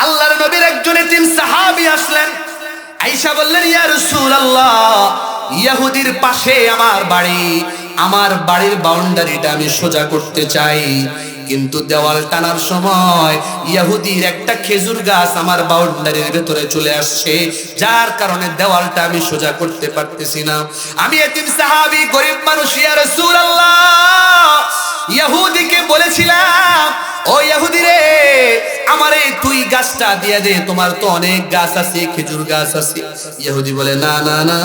আল্লাহর নবীর একজন এতিম সাহাবী আসলেন, আয়েশা বললেন, ইয়া রাসূলুল্লাহ, ইহুদির পাশে আমার বাড়ি, আমার বাড়ির বাউন্ডারিটা আমি সোজা করতে চাই, কিন্তু দেওয়াল টানার সময় ইহুদির একটা খেজুর গাছ আমার বাউন্ডারির ভেতরে চলে আসছে, যার কারণে দেওয়ালটা আমি সোজা করতে পারতেছি না। আমি এতিম সাহাবী, গরিব মানুষ, ইয়া রাসূলুল্লাহ, ইহুদিকে বলেছিলাম, ও ইহুদি রে, আমারে তুই গাছটা দিয়ে দে, তোমার তো অনেক গাছ আছে, খেজুর গাছ আছে। ইহুদি বলে, না না না,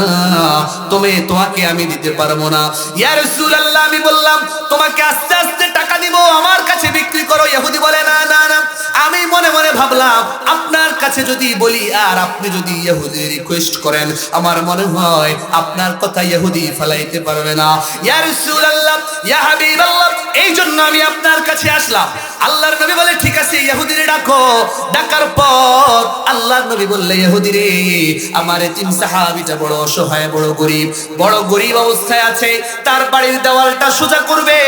তোমাকে আমি দিতে পারবো না। ইয়া রাসূলুল্লাহ, আমি বললাম তোমাকে আস্তে আস্তে টাকা দিব, আমার কাছে বিক্রি করো। ইহুদি বলে, না না না। আমি মনে মনে ভাবলাম, আপনার কাছে যদি বলি আর আপনি যদি ইহুদি রিকোয়েস্ট করেন, আমার মনে হয় আপনার কথা ইহুদি ফলাইতে পারবে না। ইয়া রাসূলুল্লাহ, ইয়া হাবিবাল্লাহ, এই জন্য আমি আপনার কাছে আসলাম। আল্লাহর নবী বলে, ঠিক আছে, ইহুদিরে ডাকো। ডাকার পর আল্লাহর নবী বললে, ইহুদিরে, আমার এতিম সাহাবীটা বড় অসহায়, বড় গরিব অবস্থায় আছে, তার বাড়ির দেওয়ালটা সোজা করবে।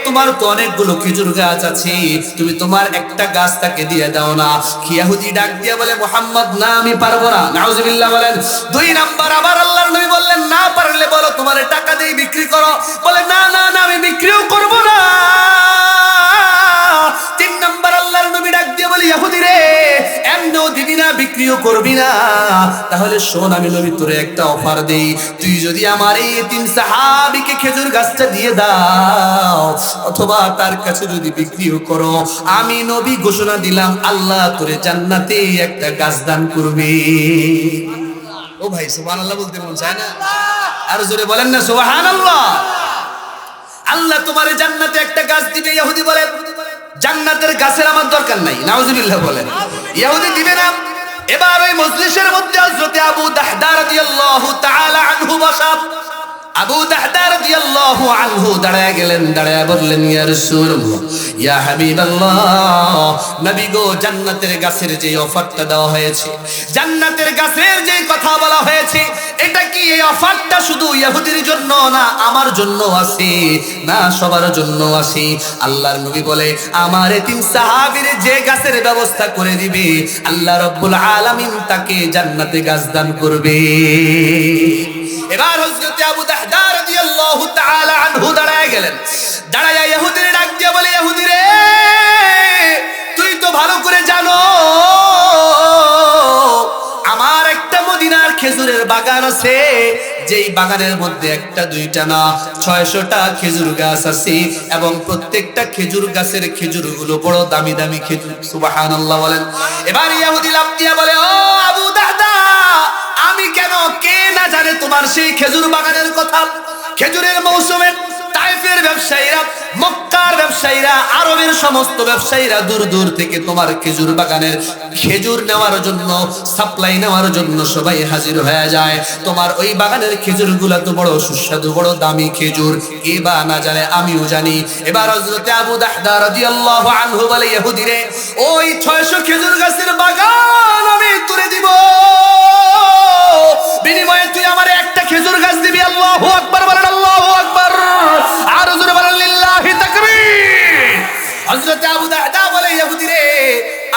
তোমার তো অনেকগুলো খেজুর গাছ আছে, তুমি তোমার একটা গাছ তাকে দিয়ে দাও না। ইহুদি ডাক দিয়ে বলে, মুহাম্মদ, না, আমি পারবো না। নাউজুবিল্লাহ বলেন। 2 নাম্বার আবার আল্লাহর নবী বললেন, না পারলে বলো তোমারে টাকা দিয়ে বিক্রি করো। বলে, না না না, আমি বিক্রিও করব না। 3 নাম্বার আল্লাহর নবী ডাক দিয়ে বলে, ইহুদি রে, এমনও দিবি না, বিক্রিও করবি না, তাহলে শোন, আমি নবী তোরে একটা অফার দেই, তুই যদি আমার এই এতিম সাহাবীকে খেজুর গাছটা দিয়ে দাও অথবা তার কাছে যদি বিক্রিও করো, আমি নবী ঘোষণা দিলাম, আল্লাহ তোরে জান্নাতে একটা গাছ দান করবে। ও ভাই, সুবহানাল্লাহ বলতে মন চায় না? আর জোরে বলেন না সুবহানাল্লাহ। আল্লাহ তোমারে জান্নাতে একটা গাছ দিবে। ইহুদি বলে, জান্নাতের গাছের আমার দরকার নাই। নাউজুবিল্লাহ বলেন। ইহুদি দিবে না। এবার ওই মজলিসের মধ্যে হযরত আবু দাহদা রাদিয়াল্লাহু তাআলা আনহু বসা। আবু দাহদা রাদিয়াল্লাহু আনহু দাঁড়ায় গেলেন, দাঁড়ায় বললেন, ইয়া রাসূলুল্লাহ, ইয়া হাবিবাল্লাহ, নবী গো, জান্নাতের গাছের যে অফারটা দেওয়া হয়েছে, জান্নাতের গাছের যে কথা বলা হয়েছে, এটা কি এই অফারটা শুধু ইহুদির জন্য না আমার জন্য আছে, না সবার জন্য আছে? আল্লাহর নবী বলে, আমার এতিম সাহাবীর যে গাছের ব্যবস্থা করে দিবে, আল্লাহ রাব্বুল আলামিন তাকে জান্নাতে গাছ দান করবে। এবার হযরত আবু দাহদা রাদিয়াল্লাহু তাআলা আনহু দাঁড়ায় গেলেন, দাঁড়ায়া ইহুদিরে ডাক দিয়ে বলে, ইহুদি রে, তুই তো ভালো করে জানো আমার একটা মদিনার খেজুরের বাগান আছে, যেই বাগানের মধ্যে একটা দুইটা না 600টা খেজুর গাছ আছে, এবং প্রত্যেকটা খেজুর গাছের খেজুরগুলো বড় দামি দামি খেজুর। সুবহানাল্লাহ বলেন। এবার ইহুদি লাফ দিয়ে বলে, ও আবু দাহদা, আমি কেন, কে না জানে তোমার সেই খেজুর বাগানের কথা? খেজুরের মৌসুমে তাইফের ব্যবসায়ীরা, মক্কার ব্যবসায়ীরা, আরবের সমস্ত ব্যবসায়ীরা দূর দূর থেকে তোমার খেজুর বাগানের খেজুর নেওয়ার জন্য, সাপ্লাই নেওয়ার জন্য সবাই হাজির হয়ে যায়। তোমার ওই বাগানের খেজুরগুলো তো বড় সুস্বাদু, বড় দামি খেজুর, কে বা না জানে, আমিও জানি। এবার হযরত আবু দাহদা রাদিয়াল্লাহু আনহু বলে, ইহুদি রে, ওই 600 খেজুর গাছের বাগান আমি তুলে দিব, বিনিময়ে তুই আমারে একটা খেজুর গাছ দিবি। আল্লাহু আকবার বলেন, আল্লাহু আকবার, আর জোরে বলেন, লিল্লাহি তাকবীর। হযরত আবু দাহদা বলে, ইহুদি রে,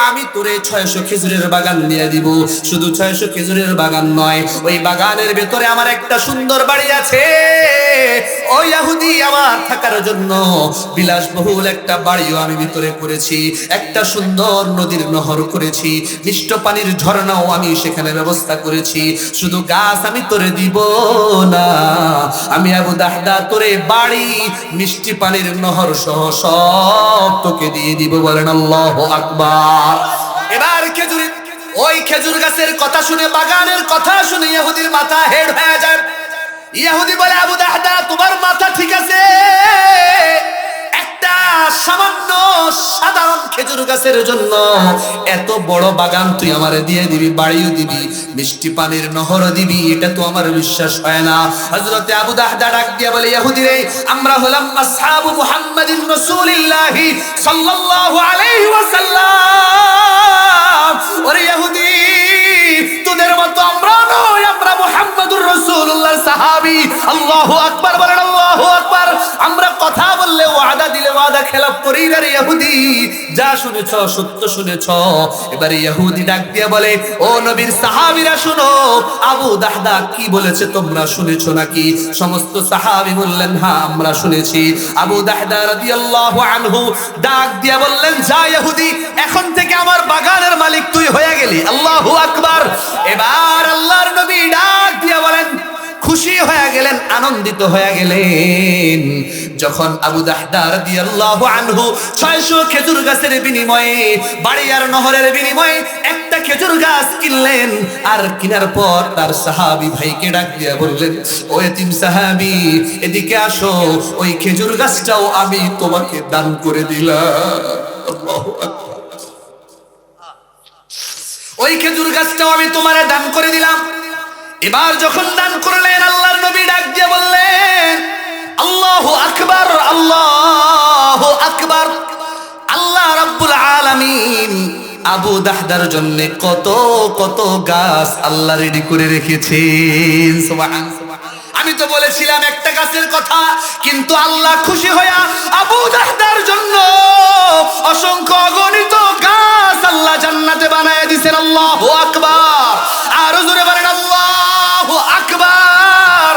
আমি তোরে 600 খেজুরের বাগান দিয়ে দিব। শুধু 600 খেজুরের বাগান নয়, ওই বাগানের ভেতরে আমার একটা সুন্দর বাড়ি আছে। ওই ইহুদি আমার থাকার জন্য বিলাসবহুল একটা বাড়িও আমি ভিতরে করেছি, একটা সুন্দর নদীর নহর করেছি, মিষ্ট পানির ঝর্ণাও আমি সেখানে ব্যবস্থা করেছি। শুধু গাছ আমি তোরে দিব না, আমি আবু দাহদা তোরে বাড়ি, মিষ্টি পানির নহর সহ সব তোকে দিয়ে দিব। বলেন আল্লাহু আকবার। এবার ওই খেজুর গাছের কথা শুনে, বাগানের কথা শুনে ইহুদির মাথা হেড হয়ে যায়। ইহুদি বলে, আবু দাহদা, তোমার মাথা ঠিক আছে, একটা সামান্য সাধারণ খেজুর গাছের জন্য এত বড় বাগান তুই আমারে দিয়ে দিবি, বাড়িও দিবি, মিষ্টি পানির নহরও দিবি, এটা তো আমার বিশ্বাস হয় না। হযরত আবু দাহদা ডাক দিয়ে বলে, ইহুদি রে, আমরা হলাম আসহাবু মুহাম্মাদিন রাসূলিল্লাহি সাল্লাল্লাহু আলাইহি ওয়াসাল্লাম। ওরে ইহুদি, তোদের মতো আমরা নয়, আমরা মুহাম্মাদুর রাসূলুল্লাহর সাহাবী। আল্লাহু আকবার বলেন, আল্লাহু আকবার। আমরা কথা বললে, ওয়াদা দিলে ওয়াদা খেলাপ করি না রে ইহুদি, যা শুনেছ সত্য শুনেছ। এবারে ইহুদি ডাক দিয়ে বলে, ও নবীর সাহাবীরা শুনো, আবু দাহদা কি বলেছে তোমরা শুনেছো নাকি? সমস্ত সাহাবী বললেন, হ্যাঁ আমরা শুনেছি। আবু দাহদা রাদিয়াল্লাহু আনহু ডাক দিয়ে বললেন, যা ইহুদি, এখন থেকে আমার বাগানের মালিক তুই হয়ে গেলি। আল্লাহু আকবার। এবার আল্লাহর নবী ডাক দিয়ে বলেন, খুশি হয়ে গেলেন, আনন্দিত হয়ে গেলেন যখন আবু দাহদা রাদিয়াল্লাহু আনহু 600 খেজুর গাছের বিনিময়ে, বাড়ি আর নহরের বিনিময়ে একটা খেজুর গাছ কিনলেন। আর কেনার পর তার সাহাবী ভাইকে ডাক দিয়ে বললেন, ও এতিম সাহাবী এদিকে আসো, ওই খেজুর গাছটাও আমি তোমাকে দান করে দিলাম। আল্লাহু আকবার। ওই খেজুর গাছটাও আমি তোমারে দান করে দিলাম। এবার যখন দান করলেন, আল্লাহর নবী ডাক দিয়ে বললেন, আল্লাহু আকবার, আল্লাহু আকবার। আল্লাহ রাব্বুল আলামিন আবু দাহদার জন্য কত কত গাছ আল্লাহ রেডি করে রেখেছেন। সুবহানাল্লাহ। আমি তো বলেছিলাম একটা গাছের কথা, কিন্তু আল্লাহ খুশি হইয়া আবু দাহদার জন্য অসংখ্য অগণিত গাছ আল্লাহ জান্নাতে বানায় দিয়েছেন। আল্লাহু আকবার। আর জোরে বলেন আল্লাহু আকবার।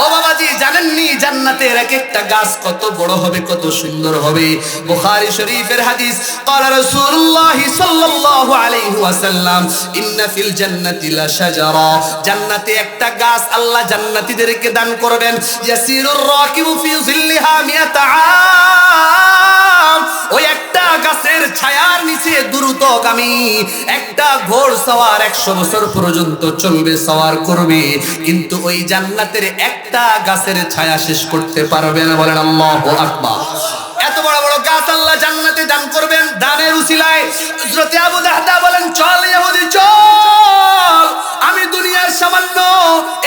ও বাবাজি, জানেননি জান্নাতের এক একটা গাছ কত বড় হবে, কত সুন্দর হবে? বুখারী শরীফের হাদিস, ক্বালা রাসূলুল্লাহ সাল্লাল্লাহু আলাইহি ওয়াসাল্লাম, ইন্না ফিল জান্নাতি লা শাজারা, জান্নাতে একটা গাছ আল্লাহ জান্নাতীদেরকে দান করবেন। ইয়াসিরুর রাকিবু ফি যিল্লিহা মিয়াতা আম, ওই একটা গাছের ছায়ার নিচে দ্রুতগামী একটা ঘোড়সওয়ার 100 বছর পর্যন্ত চলবে, সওয়ার করবে, কিন্তু ওই জান্নাতের একটা গাছের ছায়া শেষ করতে পারবে না। বলেন আল্লাহু আকবার। এত বড় বড় গাছ আল্লাহ জান্নাতে দান করবেন দানের উসিলায়। হযরত আবু দাহদা বলেন, চল ইহুদি চল, আমি দুনিয়ার সামান্য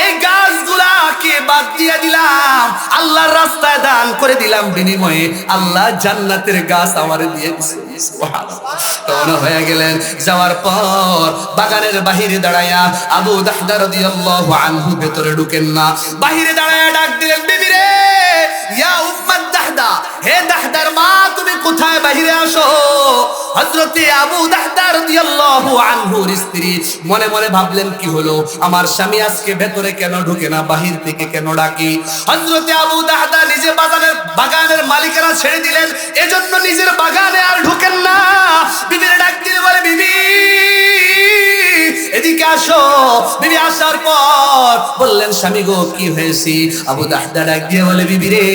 এই গাছগুলাকে বাদ দিয়ে দিলাম, আল্লাহর রাস্তায় দান করে দিলাম, বিনিময়ে আল্লাহ জান্নাতের গাছ আমারে দিয়ে দিয়েছে। সুবহানাল্লাহ। রওনা হয়ে গেলেন। যাওয়ার পর বাগানের বাহিরে দাঁড়ায়া আবু দাহদা রাদিয়াল্লাহু আনহু ভেতরে ঢুকেন না, বাহিরে দাঁড়ায়া ডাক দিলেন, বিবি রে, ইয়া উম্মাত দাহদা, হে দাহদার মা, তুমি কোথায়? বাহিরে আসো। হযরত আবু দাহদা রাদিয়াল্লাহু আনহুর স্ত্রী মনে মনে ভাবলেন, কি হলো, আমার স্বামী আজকে ভেতরে কেন ঢুকে না, বাহির থেকে কেন ডাকি? হযরত আবু দাহদা নিজে বাগানের মালিকানা ছেড়ে দিলেন, এজন্য নিজের বাগানে আর ঢুকেন না। বিবির ডাক দিয়ে বলে, বিবি এদিকে আসো। বিবি আসার পর বললেন, স্বামী গো কি হয়েছে? আবু দাহদা ডাক দিয়ে বলে, বিবি রে,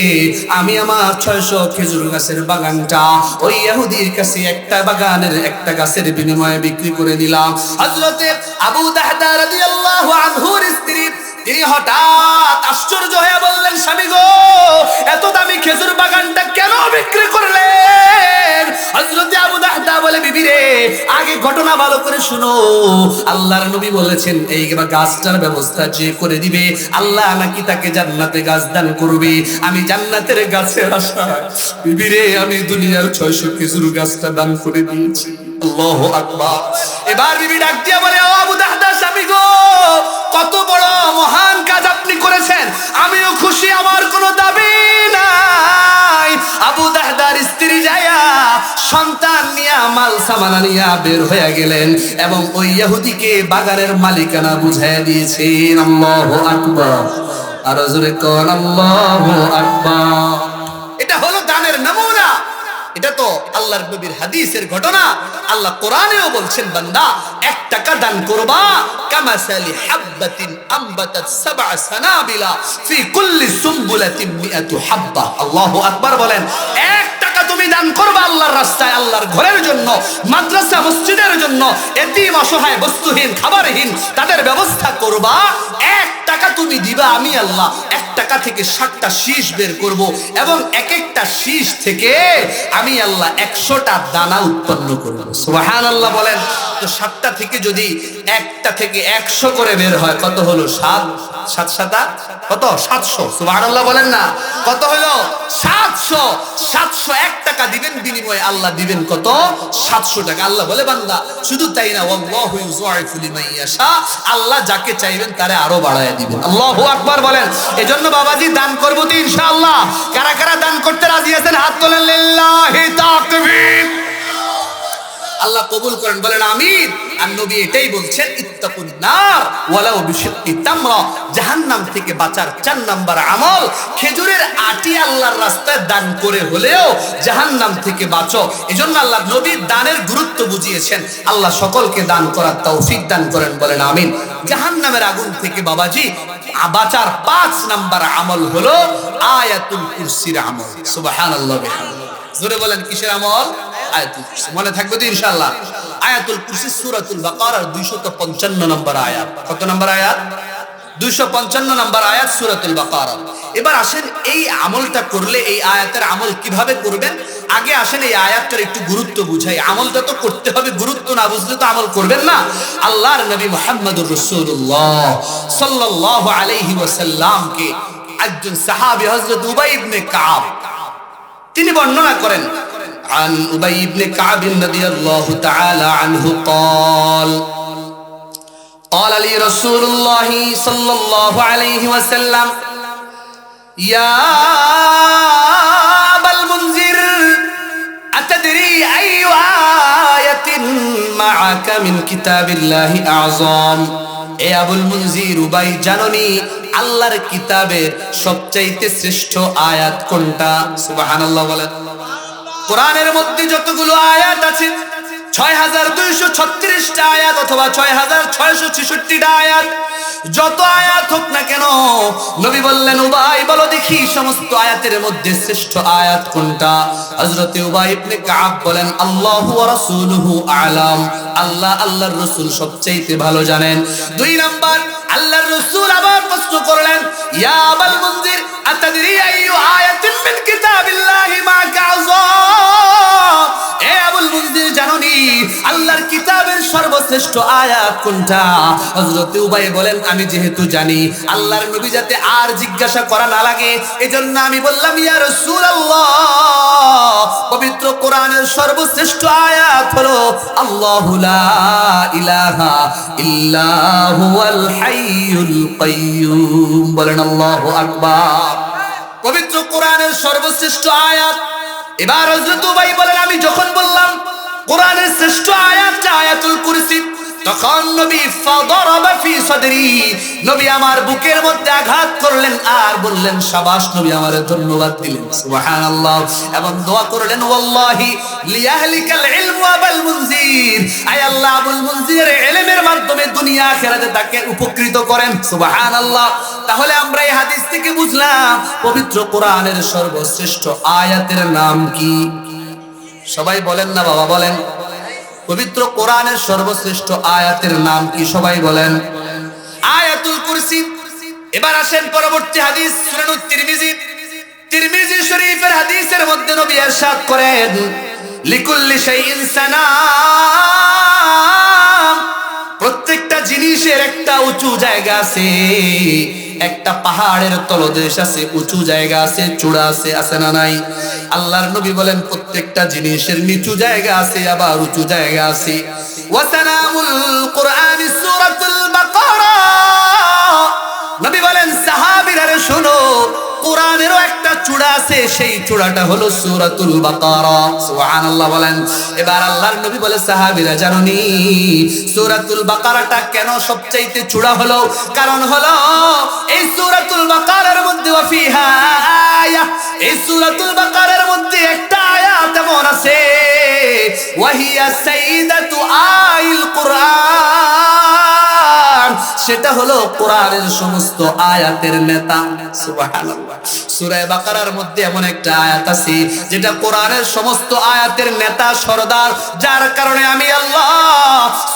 আমি আমার 600 খেজুর গাছের বাগানটা ওই ইহুদির কাছে একটা বাগানের একটা গাছের বিনিময়ে বিক্রি করে দিলাম। হযরত আবু দাহদা রাদিয়াল্লাহু আনহুর স্ত্রী তিনি হঠাৎ আশ্চর্য হয়ে বললেন, স্বামী গো, এত দামি খেজুর বাগানটা কেন বিক্রি করলেন? হযরত আবু দাহদা বলে, বিবি রে, আগে ঘটনা ভালো করে শুনো। আল্লাহর নবী বলেছেন, এই গাছটার ব্যবস্থা যে করে দিবে, আল্লাহ নাকি তাকে জান্নাতে গাছ দান করবে। আমি জান্নাতের গাছের আশায়, বিবি রে, আমি দুনিয়ার 600 খেজুর গাছটা দান করে দিয়েছি। আল্লাহু আকবার। এবার বিবি ডাক দিয়া বলে, ও আবু দাহদা, স্বামী গো, কত বড় মহান কাজ আপনি করেছেন, আমিও খুশি, আমার কোনো দাবি নাই। আবু দাহদার স্ত্রী যায়া সন্তান নিয়া মাল সামানা নিয়া বের হয়ে গেলেন এবং ওই ইহুদিকে বাগানের মালিকানা বুঝাইয়া দিয়েছেন। আল্লাহু আকবার। আর জোরে কোন আল্লাহু আকবার। এটা হলো দানের নমুনা। এটা তো আল্লাহর নবীর হাদিসের ঘটনা। আল্লাহ কোরআনেও বলছেন, বান্দা 1 টাকা দান করবা, কামাসালি হাববাতিন আমবাতাত 7 সানাবিলা ফি কুল্লি সুমবুলাতিন 100 হাব্বা। আল্লাহু আকবার বলেন। 1 টাকা তুমি দান করবা আল্লাহর রাস্তায়, আল্লাহর ঘরের জন্য, মাদ্রাসা মসজিদের জন্য, এতিম অসহায় বস্তুহীন খাবারহীন তাদের ব্যবস্থা করবা। 1 টাকা তুমি দিবা, আমি আল্লাহ 1 টাকা থেকে 7টা শীষ বের করব এবং এক একটা শীষ থেকে আমি আল্লাহ 100টা দানা উৎপন্ন করব। সুবহানাল্লাহ বলেন। তো 7টা থেকে যদি একটা থেকে 100 করে বের হয়, কত হলো? 7 কত? 700। সুবহানাল্লাহ বলেন না? কত হলো? 700। 701 টাকা দিবেন, বিনিময়ে আল্লাহ দিবেন কত? 700 টাকা। আল্লাহ বলে, বান্দা শুধু তাই না, ওয়াল্লাহু ইউযাইফু লিমান ইয়াশা, আল্লাহ যাকে চাইবেন তারে আরো বাড়ায়া দিবেন। আল্লাহু আকবার বলেন। এজন্য বাবাজি দান করব তো ইনশাআল্লাহ। কারা কারা দান করতে রাজি আছেন হাত তোলেন। লিল্লাহ। আল্লাহ কবুল করেন, বলেন আমিন। আর নবী এটাই বলছেন, ইত্তাকুন নার ওয়ালাউ বিশিক্কি তামরা, জাহান্নাম থেকে বাঁচার 4 নাম্বার আমল খেজুরের আটি আল্লাহর রাস্তায় দান করে হলেও জাহান্নাম থেকে বাঁচো। এজন্য আল্লাহ নবী দানের গুরুত্ব বুঝিয়েছেন। আল্লাহ সকলকে দান করার তৌফিক দান করেন, বলেন আমিন। জাহান্নামের আগুন থেকে বাবাজি বাঁচার 5 নাম্বার আমল হলো আয়াতুল কুরসির আমল। সুবহানাল্লাহ বিহামদিহি। জোরে বলেন কিসের আমল? আয়াতুল কুরসি। মনে থাকবে তো ইনশাআল্লাহ। আয়াতুল কুরসি সূরাতুল বাকারার 255 নম্বর আয়াত। কত নম্বর আয়াত? 255 নম্বর আয়াত সূরাতুল বাকারা। এবার আসেন এই আমলটা করলে, এই আয়াতের আমল কিভাবে করবেন, আগে আসেন এই আয়াতটার একটু গুরুত্ব বুঝাই। আমলটা তো করতে হবে, গুরুত্ব না বুঝলে তো আমল করবেন না। আল্লাহর নবী মুহাম্মদুর রাসূলুল্লাহ সাল্লাল্লাহু আলাইহি ওয়াসাল্লামকে একজন সাহাবী হযরত উবাই ইবনে কাব তিনি বর্ণনা করেন, عن أبي بن كعب رضي الله تعالى عنه قال قال لي رسول الله صلى الله عليه وسلم يا أبا المنذر أتدري أي آية معك من كتاب الله أعظم এ আবুল মুনজির, উবাই জাননি আল্লাহর কিতাবের সবচাইতে শ্রেষ্ঠ আয়াত কোনটা? সুবহানাল্লাহ বলেন। কোরআনের মধ্যে যতগুলো আয়াত আছে 6236টা আয়াত অথবা 6666টা আয়াত, যত আয়াত হোক না কেন, নবী বললেন উবাই বলো দেখি সমস্ত আয়াতের মধ্যে শ্রেষ্ঠ আয়াত কোনটা? হযরত উবাই ইবনে কাব বলেন আল্লাহু ওয়া রাসূলুহু আ'লাম, আল্লাহ আল্লাহর রাসূল সবচাইতে ভালো জানেন। 2 নাম্বার, আল্লাহর রাসূল আবার প্রশ্ন করলেন ইয়া আবাল মুনজির আতাদরি আইয়ু আয়াতিন মিন কিতাবিল্লাহি মা কাযম, এ আবুল মুনজির জানোনি আল্লাহর কিতাবের সর্বশ্রেষ্ঠ আয়াত কোনটা? হযরত উবাই বলেন আমি যেহেতু জানি আল্লাহর নবী যাতে আর জিজ্ঞাসা করা না লাগে, এজন্য আমি বললাম ইয়া রাসূলুল্লাহ, পবিত্র কোরআনের সর্বশ্রেষ্ঠ আয়াত হলো আল্লাহু লা ইলাহা ইল্লা হুয়াল হাইয়ুল কাইয়্যুম। বলেন আল্লাহু আকবার। পবিত্র কোরআনের সর্বশ্রেষ্ঠ আয়াত। এবার হযরত উবাই বলেন আমি যখন বললাম কোরআনের শ্রেষ্ঠ আয়াতটা আয়াতুল কুরসি, তখন নবী ফাদারাবা ফি সাদরি, নবী আমার বুকের মধ্যে আঘাত করলেন আর বললেন শাবাশ, নবী আমারে ধন্যবাদ দিলেন। সুবহানাল্লাহ। এবং দোয়া করলেন ওয়াল্লাহি লিয়াহলিকাল ইলমু আবুল মুনজির, আয় আল্লাহ আবুল মুনজিরের ইলমের মাধ্যমে দুনিয়া আখিরাতে তাকে উপকৃত করেন। সুবহানাল্লাহ। তাহলে আমরা এই হাদিস থেকে বুঝলাম পবিত্র কোরআনের সর্বশ্রেষ্ঠ আয়াতের নাম কি? সবাই বলেন না বাবা, বলেন। পবিত্র কোরআনের সর্বশ্রেষ্ঠ আয়াতের নাম কি? সবাই বলেন আয়াতুল কুরসি। এবার আসেন পরবর্তী হাদিস, সুনানুত তিরমিজি, তিরমিজি শরীফের হাদিসের মধ্যে নবী ইরশাদ করেন লিকুল্লি শাইইন সানাম, প্রত্যেকটা জিনিসের একটা উঁচু জায়গা আছে, একটা পাহাড়ের তলদেশ আছে, উঁচু জায়গা আছে, চূড়া আছে, আছে না নাই? আল্লাহর নবী বলেন প্রত্যেকটা জিনিসের নিচু জায়গা আছে আবার উঁচু জায়গা আছে। ওয়াসানামুল কুরআন সূরাতুল বাকারা, নবী বলেন সাহাবীরা শোনো, কোরআনেরও একটা চূড়া আছে, সেই চূড়াটা হলো সূরাতুল বাকারা। সুবহানাল্লাহ বলেন। এবার আল্লাহর নবী বলে সাহাবীরা জানোনি সূরাতুল বাকারাটা কেন সবচাইতে চূড়া হলো? কারণ হলো এই সূরাতুল বাকারার মধ্যে ওয়াফিহা আয়া, এই সূরাতুল বাকারার মধ্যে একটা আয়াত এমন আছে ওয়াহিয়া সাইয়্যিদাতু আইল কুরআন, সেটা হলো কোরআনের সমস্ত আয়াতের নেতা। সুবহানাল্লাহ। সূরা বাকারার মধ্যে এমন একটা আয়াত আছে যেটা কোরআনের সমস্ত আয়াতের নেতা সরদার, যার কারণে আমি আল্লাহ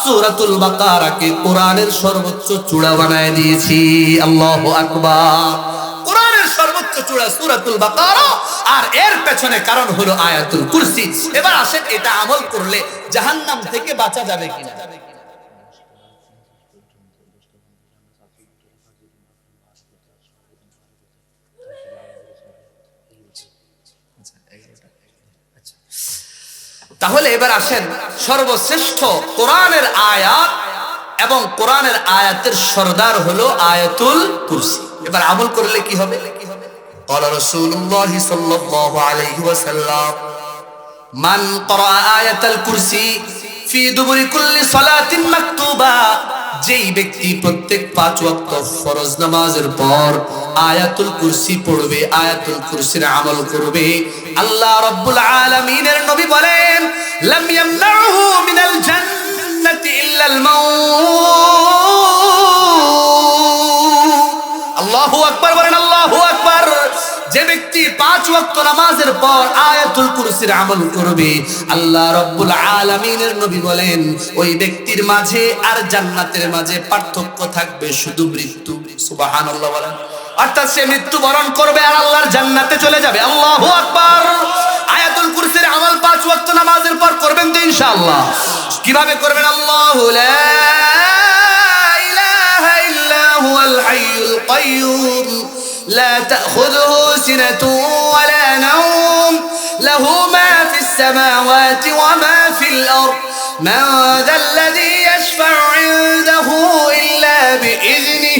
সূরাতুল বাকারাকে কোরআনের সর্বোচ্চ চূড়া বানায় দিয়েছি। আল্লাহু আকবার। কোরআনের সর্বোচ্চ চূড়া সূরাতুল বাকারা, আর এর পেছনে কারণ হলো আয়াতুল কুরসি। এবার আসেন এটা আমল করলে জাহান্নাম থেকে বাঁচা যাবে কিনা? তাহলে এবার আসেন সর্বশ্রেষ্ঠ কোরআনের আয়াত এবং কোরআনের আয়াতের সরদার হলো আয়াতুল কুরসি। এবার আমল করলে কি হবে? قال رسول الله صلى الله عليه وسلم من قرأ آية الكرسي ফি দুবুরি কুল্লি সালাতিন মাকতুবা, যেই ব্যক্তি প্রত্যেক 5 ওয়াক্ত ফরজ নামাজের পর আয়াতুল কুরসি পড়বে, আয়াতুল কুরসির আমল করবে, আল্লাহ রাব্বুল আলামিনের নবী বলেন লাম ইয়ামনাহু মিনাল জান্নাতি ইল্লাল মাউত। আল্লাহু আকবার বলেন, আল্লাহু আকবার। যে ব্যক্তি 5 ওয়াক্ত নামাজের পর আয়াতুল কুরসির আমল করবে, আল্লাহ রাব্বুল আলামিনের নবী বলেন ওই ব্যক্তির মাঝে আর জান্নাতের মাঝে পার্থক্য থাকবে শুধু মৃত্যু। সুবহানাল্লাহ বলেন। অর্থাৎ সে মৃত্যুবরণ করবে আর আল্লাহর জান্নাতে চলে যাবে। আল্লাহু আকবার। আয়াতুল কুরসির আমল 5 ওয়াক্ত নামাজের পর করবেন তো ইনশাআল্লাহ। কিভাবে করবেন? আল্লাহু লা ইলাহা ইল্লা হুয়াল হাইয়ুল কাইয়্যুম لا تأخذه سنة ولا نوم له ما في السماوات وما في الأرض من ذا الذي يشفع عنده إلا بإذنه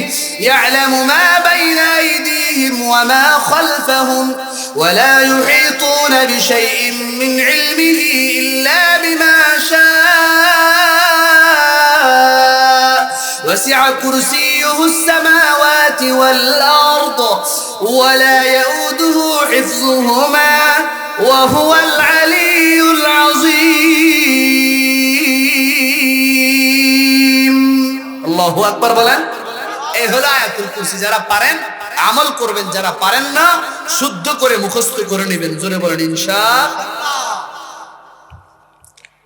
يعلم ما بين أيديهم وما خلفهم ولا يحيطون بشيء من علمه إلا بما شاء وسع كرسيه السماوات والأرض ولا يؤوده حفظهما وهو العلي العظيم। الله أكبر বলেন। এই হলো আয়াতুল কুরসি। যারা পারেন আমল করবেন, যারা পারেন না শুদ্ধ করে মুখস্থ করে নেবেন। জোরে বলেন ইনশাআল্লাহ।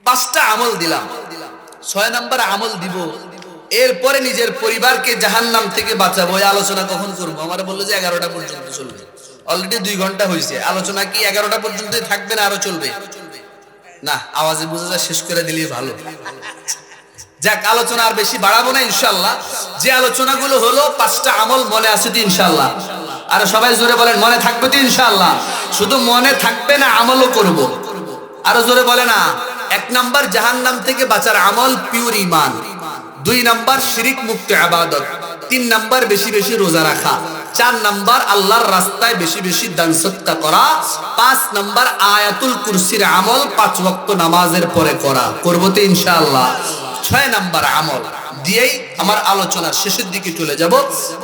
5টা আমল দিলাম, 6 নাম্বার আমল দিব। এরপরে নিজের পরিবারকে জাহান্নাম থেকে বাঁচাবো। এই আলোচনা কখন করবো? আমার বললো যে 11টা পর্যন্ত চলবে। অলরেডি 2 ঘন্টা হয়েছে। আলোচনা কি 11টা পর্যন্তই থাকবে না আরো চলবে? না, আওয়াজে বোঝা যায় শেষ করে দিলেই ভালো। যাক, আলোচনা আর বেশি বাড়াবো না ইনশাআল্লাহ। যে আলোচনাগুলো হলো 5টা আমল মনে আছে তো ইনশাআল্লাহ? আর সবাই জোরে বলেন মনে থাকবে তো ইনশাআল্লাহ? শুধু মনে থাকবে না, আমলও করব। আরো জোরে বলে না। 1 নাম্বার জাহান্নাম থেকে বাঁচার আমল পিওর ঈমান। 2 নাম্বার শিরিক মুক্ত ইবাদত। 3 নাম্বার বেশি বেশি রোজা রাখা। 4 নাম্বার আল্লাহর রাস্তায় বেশি বেশি দান সদকা করা। 5 নাম্বার আয়াতুল কুরসির আমল 5 ওয়াক্ত নামাজের পরে করা। করব তো ইনশাআল্লাহ। 6 নাম্বার আমল দিয়েই আমার আলোচনার শেষের দিকে চলে যাব।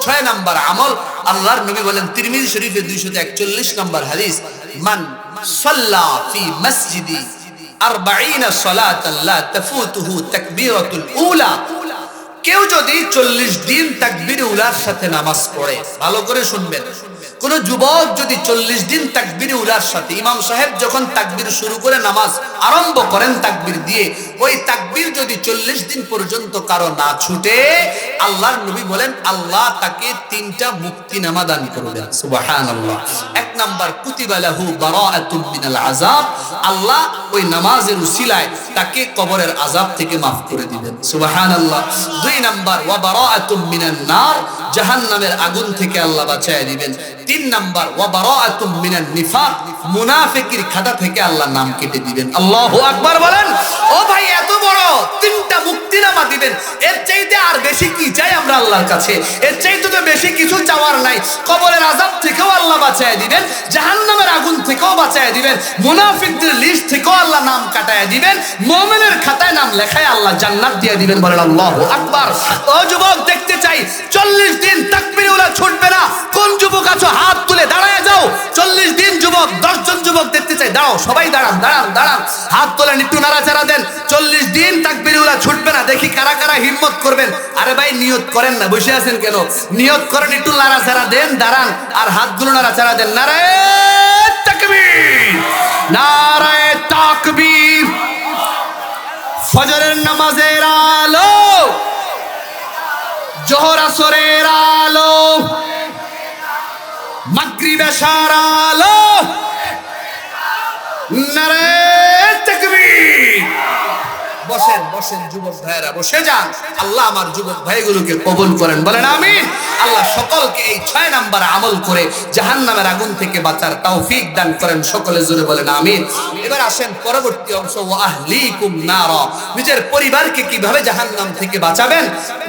6 নাম্বার আমল আল্লাহর নবী বলেন তিরমিজি শরীফে 241 নাম্বার হাদিস, মান সাল্লা ফি মসজিদি 40 সালাতান লা তাফুতুহু তাকবীরাতুল উলা। কেউ যদি 40 দিন তাকবীরে উলার সাথে নামাজ পড়ে, ভালো করে শুনবেন, কোন যুবক যদি 40 দিন তাকবীরে উলার সাথে, ইমাম সাহেব যখন তাকবীর শুরু করে নামাজ আরম্ভ করেন তাকবীর দিয়ে, ওই তাকবীর যদি 40 দিন পর্যন্ত কারো না ছুটে, আল্লাহর নবী বলেন আল্লাহ তাকে 3টা মুক্তিনামা দান করবেন। সুবহানাল্লাহ। 1 নাম্বার কুতিবা লাহু বারাআতুম মিনাল আযাব, আল্লাহ ওই নামাজের উসিলায় তাকে কবরের আযাব থেকে মাফ করে দিবেন। সুবহানাল্লাহ। 2 নাম্বার ওয়া বারাআতুম মিনান নার, জাহান্নামের আগুন থেকে আল্লাহ বাঁচায় দিবেন। 3 নাম্বার ওয়া বারাআতুম মিনান নিফাক, মুনাফিকের খাতা থেকে আল্লাহ নাম কেটে দিবেন। আল্লাহু আকবার বলেন। ও ভাই, এত বড় 3টা মুক্তিনামা দিবেন, এর চাইতে আর বেশি কি চাই আমরা আল্লাহর কাছে? এর চাইতে তো বেশি কিছু চাওয়ার নাই। কবরের আযাব থেকেও আল্লাহ বাঁচায় দিবেন, জাহান্নামের আগুন থেকেও বাঁচায় দিবেন, মুনাফিকদের লিস্ট থেকেও আল্লাহ নাম কাটায় দিবেন, মুমিনের খাতায় নাম লেখায় আল্লাহ জান্নাত দিয়ে দিবেন। বলেন আল্লাহু আকবার। ও যুবক, দেখতে চাই 40 দিন তাকবীরে উলা ছুটবে না। কোন যুবক আছো হাত তুলে দাঁড়ায় যাও। 40 দিন যুবক, 10 জন যুবক দেখতে চাই। দাঁড়াও, সবাই দাঁড়ান দাঁড়ান দাঁড়ান, হাত তোলেন, একটু নাড়াচাড়া দেন। 40 দিন তাকবীরে উলা ছুটবে না। দেখি কারা কারা হিম্মত করবেন। আরে ভাই, নিয়ত করেন না, বসে আছেন কেন? নিয়ত করেন, একটু নাড়াচাড়া দেন, দাঁড়ান আর হাতগুলো নাড়াচাড়া দেন। নারায়ে তাকবীর, নারায়ে তাকবীর। ফজরের নামাজের আলো, জোহর আসরের আলো, মাগরিব এশার আলো, নারায়ে তাকবীর। বসেন বসেন যুবক ভাইরা, বসে যান। আল্লাহ আমার যুবক ভাইগুলোকে কবুল করেন, বলেন আমিন। আল্লাহ সকলকে এই 6 নাম্বার আমল করে জাহান্নামের আগুন থেকে বাঁচার তৌফিক দান করেন। সকলে জোরে বলেন আমিন। এবার আসেন পরবর্তী অংশ, ওয়া আহলিকুম নারা। নিজের পরিবারকে কিভাবে জাহান্নাম থেকে বাঁচাবেন,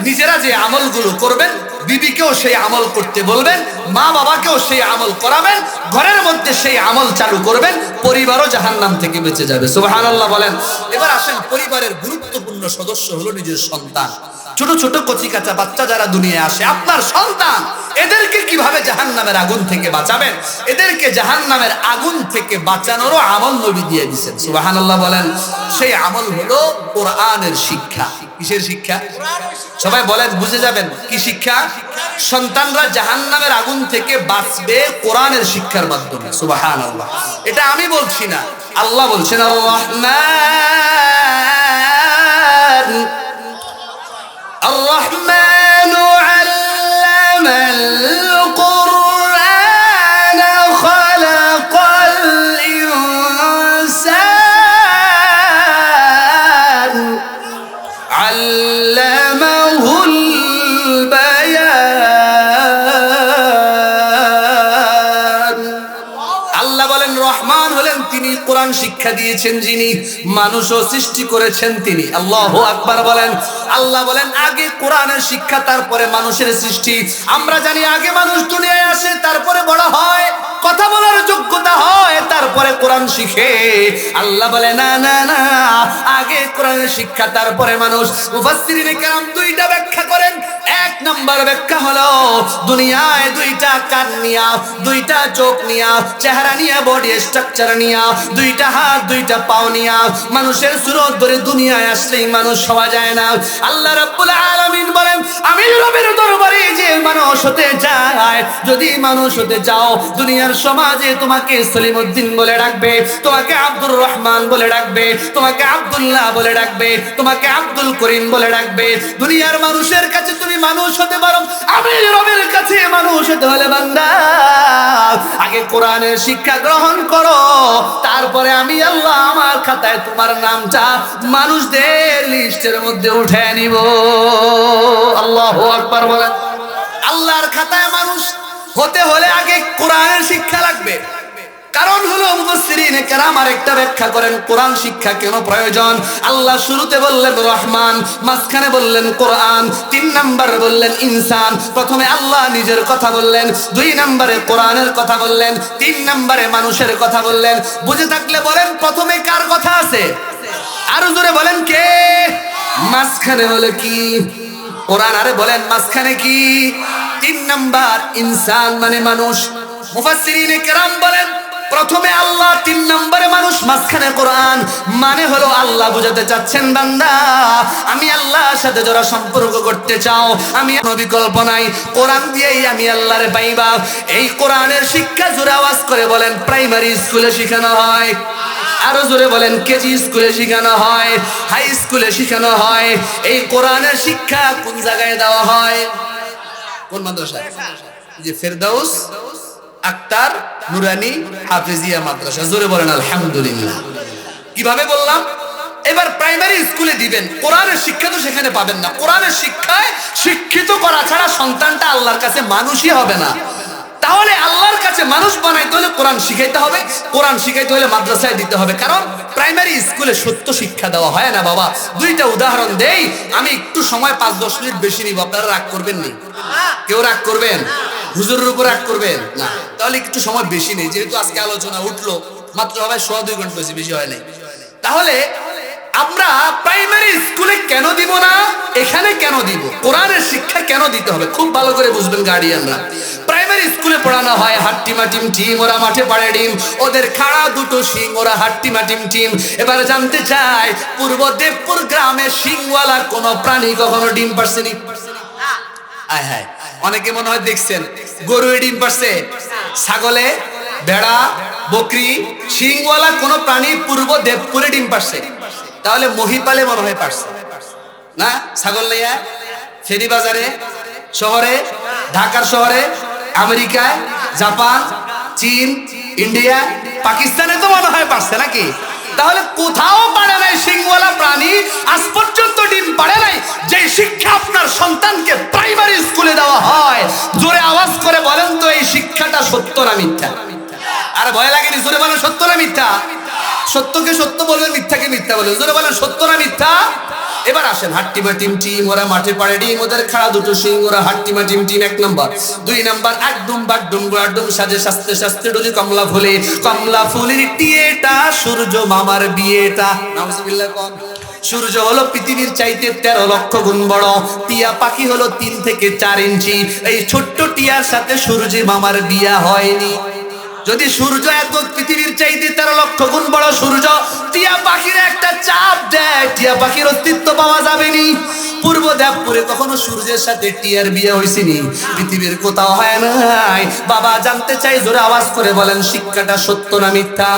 নিজেরা যে আমলগুলো করবেন বিবিকেও সেই আমল করতে বলবেন, মা বাবাকেও সেই আমল করাবেন, ঘরের মধ্যে সেই আমল চালু করবেন, পরিবারও জাহান্নাম থেকে বেঁচে যাবে। সুবহানাল্লাহ বলেন। এবার আসেন, পরিবারের গুরুত্বপূর্ণ সদস্য হলো নিজের সন্তান। ছোট ছোট কচি কাঁচা বাচ্চা যারা দুনিয়ায় আসে, আপনার সন্তান, এদেরকে কিভাবে জাহান্নামের আগুন থেকে বাঁচাবেন, এদেরকে জাহান্নামের আগুন থেকে বাঁচানোরও আমল নবী দিয়ে দিয়েছেন। সুবহানাল্লাহ বলেন। সেই আমল হলো কোরআনের শিক্ষা। কিসের শিক্ষা? সবাই বলেন, বুঝে যাবেন কি শিক্ষা? সন্তানরা জাহান্নামের আগুন থেকে বাঁচবে কোরআনের শিক্ষার মাধ্যমে। সুবহানাল্লাহ। এটা আমি বলছি না, আল্লাহ বলছেন। আর রহমান الرحمن علم القرآن خلق الإنسان علمه البيان। আল্লাহ বলেন, রহমান হলেন তিনি, কোরআন শিক্ষা দিয়েছেন যিনি, মানুষও সৃষ্টি করেছেন তিনি। আল্লাহু আকবার বলেন। আল্লাহ বলেন, আগে কোরআনের শিক্ষা, তারপরে মানুষের সৃষ্টি। আমরা জানি আগে মানুষ দুনিয়ায় আসে, তারপরে বড় হয়, কথা বলার যোগ্যতা হয়, তারপরে কোরআন শিখে। আল্লাহ বলে, না না না, আগে কোরআনের শিক্ষা, তারপরে মানুষ। মুফাসসিরিনে কেরাম দুইটা ব্যাখ্যা করেন। এক নাম্বার ব্যাখ্যা হলো, দুনিয়ায় দুইটা কান নিয়া, দুইটা চোখ নিয়া, চেহারা নিয়া, বডি স্ট্রাকচার নিয়া, দুইটা হাত, দুইটা পাও নিয়া, মানুষের সুরত ধরে দুনিয়ায় আসলেই মানুষ হওয়া যায় না। আল্লাহ রাব্বুল আলামিন বলেন, আমি রবের দরবারে যে মানুষ হতে চায়, যদি মানুষ হতে চাও, দুনিয়ার সমাজে তোমাকে সলিমউদ্দিন বলে ডাকবে, তোমাকে আব্দুর রহমান বলে ডাকবে, তোমাকে আব্দুল্লাহ বলে ডাকবে, তোমাকে আব্দুল করিম বলে ডাকবে। দুনিয়ার মানুষের কাছে তুমি মানুষ হতে পারো, আমি রবের কাছে মানুষ হতে হলে বান্দা আগে কোরআনের শিক্ষা গ্রহণ করো, তারপরে আমি আল্লাহ আমার খাতায় তোমার নামটা মানুষদের লিস্টের মধ্যে উঠে নিব। আল্লাহু আকবার বলেন। আল্লাহর খাতায় মানুষ হতে হলে আগে কোরআনের শিক্ষা লাগবে। কারণ হলো, মুফাসসিরিনে কেরাম আরেকটা ব্যাখ্যা করেন কোরআন শিক্ষা কেন প্রয়োজন। আল্লাহ শুরুতে বললেন রহমান, মাঝখানে বললেন কোরআন, 3 নম্বরে বললেন ইনসান। প্রথমে আল্লাহ নিজের কথা বললেন, 2 নম্বরে কোরআনের কথা বললেন, 3 নম্বরে মানুষের কথা বললেন। বুঝে থাকলে বলেন, প্রথমে কার কথা আছে? আরো জোরে বলেন, কে? মাঝখানে হলো কি? কোরআন। আরে বলেন, মাঝখানে কি? 3 নাম্বার ইনসান মানে মানুষ। মুফাসসিরিনে কেরাম বলেন, প্রথমে আল্লাহ, 3 নম্বরে মানুষ, মাঝখানে কোরআন। মানে হলো আল্লাহ বুঝাতে চাচ্ছেন, বান্দা আমি আল্লাহর সাথে যারা সম্পর্ক করতে চাও, আমি নবী কল্পনায় কোরআন দিয়েই আমি আল্লাহরে পাইবা। এই কোরআনের শিক্ষা জোরে আওয়াজ করে বলেন, প্রাইমারি স্কুলে শেখানো হয়। আরো জোরে বলেন, কেজি স্কুলে শেখানো হয়, হাই স্কুলে শেখানো হয়। এই কোরআনের শিক্ষা কোন জায়গায় দেওয়া হয়? কোন মাদ্রাসায়? যে ফেরদাউস আক্তার নুরানি হাফেজিয়া মাদ্রাসা। জোরে বলেন আলহামদুলিল্লাহ। কিভাবে বললাম? এবার প্রাইমারি স্কুলে দিবেন, কোরআনের শিক্ষা তো সেখানে পাবেন না। কোরআনের শিক্ষায় শিক্ষিত করা ছাড়া সন্তানটা আল্লাহর কাছে মানুষই হবে না। তাহলে আল্লাহর কাছে মানুষ বানাইতে হলে কোরআন শিখাইতে হবে, কোরআন শিখাইতে হলে মাদ্রাসায় দিতে হবে। কারণ প্রাইমারি স্কুলে সত্য শিক্ষা দেওয়া হয় না বাবা। 2টা উদাহরণ দেই, আমি একটু সময় 5-10 মিনিট বেশি নিব, আপনারা রাগ করবেন না? কেউ রাগ করবেন? হুজুরের উপর রাগ করবেন না? তাহলে একটু সময় বেশি নেই, যেহেতু আজকে আলোচনা উঠলো মাত্র হবে 1.25 ঘন্টা, বেশি হয় নাই। তাহলে আমরা প্রাইমারি স্কুলে কেন দিব না, এখানে কেন দিব? কোরআনের শিক্ষা কেন দিতে হবে? খুব ভালো করে বুঝবেন গার্ডিয়ানরা। প্রাইমারি স্কুলে পড়ানো হয় হাট্টিমা টিম টিম, ওরা মাঠে পাড়ে ডিম, ওদের খাড়া 2টো শিং, ওরা হাট্টিমা টিম টিম। এবার জানতে চাই, পূর্ব দেবপুর গ্রামে শিংওয়ালা কোন প্রাণী কখনো ডিম পারছেনি? আয় হায়, অনেকে মনে হয় দেখছেন গরুয়ে ডিম পারছে, ছাগলে, ভেড়া, বকরি, শিংওয়ালা কোন প্রাণী পূর্ব দেবপুরে ডিম পারছে? তাহলে মহিপালে মনে হয় পারছে না? ছাগল লাইয়া ফেরি বাজারে, শহরে, ঢাকার শহরে, আমেরিকায়, জাপান, চীন, ইন্ডিয়া, পাকিস্তানে তো মনে হয় পারছে নাকি? তাহলে কোথাও পারে নাই শিংওয়ালা প্রাণী, আজ পর্যন্ত ডিম পারে নাই। যে শিক্ষা আপনার সন্তানকে প্রাইমারি স্কুলে দেওয়া হয়, জোরে আওয়াজ করে বলেন তো, এই শিক্ষাটা সত্য না মিথ্যা? আর ভয় লাগেনি? জোরে বলেন, সত্য না মিথ্যা? সত্যকে সত্য বলবেন, মিথ্যাকে মিথ্যা বলবেন। জোরে বলেন, সত্য না মিথ্যা? এবার আসেন হাট্টিমা টিম টিম, ওরা মাঠে পাড়ে ডিম, ওদের খাড়া দুটো সিং, ওরা হাট্টিমা টিম টিম 1 নাম্বার। 2 নাম্বার একদম বাগডুম বাগডুম সাজে সাজতে সাজতে ডলি কমলা ফুলে, কমলা ফুলের টিয়েটা সূর্য মামার বিয়েটা। নাউজুবিল্লাহ কোন। সূর্য হলো পৃথিবীর চাইতে 13 লক্ষ গুণ বড়, টিয়া পাখি হলো 3 থেকে 4 ইঞ্চি। এই ছোট্ট টিয়ার সাথে সূর্য মামার বিয়া হয়নি। যদি সূর্য এত পৃথিবীর চাইতে 13 লক্ষ গুণ বড় সূর্য টিয়া পাখির একটা চাপ দেয়, টিয়া পাখির অস্তিত্ব পাওয়া যাবে নি। পূর্ব দেবপুরে কখনো সূর্যের সাথে টিয়ার বিয়ে হয়েছিনি? পৃথিবীর কোথাও হয় নাই। বাবা জানতে চাই, জোরে আওয়াজ করে বলেন শিক্ষাটা সত্য না মিথ্যা?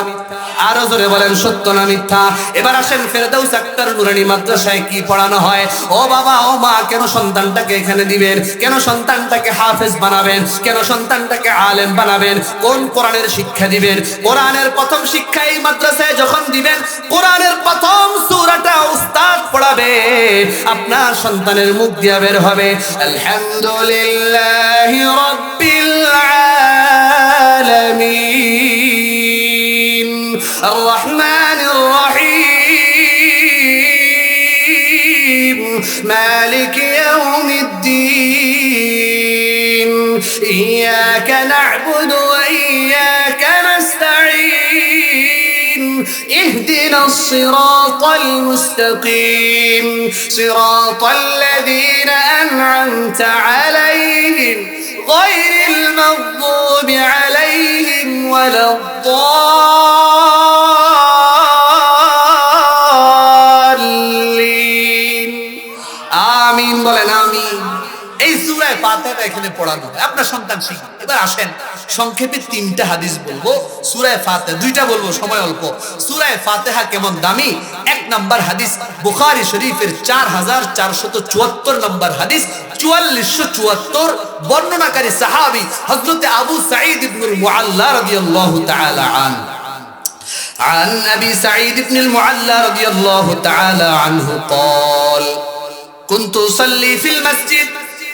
আরো জোরে বলেন সত্য না মিথ্যা? এবার আসেন ফেরদাউস আক্তার নুরানী মাদ্রাসায় কি পড়ানো হয়? ও বাবা ও মা, কেন সন্তানটাকে এখানে দিবেন? কেন সন্তানটাকে হাফেজ বানাবেন? কেন সন্তানটাকে আলেম বানাবেন? কোন কোরআনের শিক্ষা দিবেন? কোরআনের প্রথম শিক্ষা এই মাদ্রাসায় যখন দিবেন, কোরআনের প্রথম সূরাটা উস্তাদ পড়াবে, আপনার সন্তানের মুখ দিয়ে বের হবে আলহামদুলিল্লাহি রাব্বিল আলামিন আর রহমানির রহিম মালিকি ইয়াউমিদ্দিন ইয়াকা না'বুদু ওয়া ইয়াকা নাস্তাঈন اهدنا الصراط المستقيم صراط الذين أنعمت عليهم غير المغضوب عليهم ولا الضالين آمين বলেন আমিন। এই সূরা ফাতিহা এখানে পড়ানো হয়, আপনার সন্তান শিখবে। এবার আসেন সংক্ষেপে 3টা হাদিস বলবো, সূরা ফাতিহা 2টা বলবো, সময় অল্প। সূরা ফাতিহা কেমন দামি? 1 নাম্বার হাদিস বুখারী শরীফের 4474 নম্বর হাদিস, 4474, বর্ণনাকারী সাহাবী হযরত আবু সাঈদ ইবনুল মুআল্লা রাদিয়াল্লাহু তাআলা আনহু। عن أبي سعيد بن المعلى رضي الله تعالى عنه قال كنت أصلي في المسجد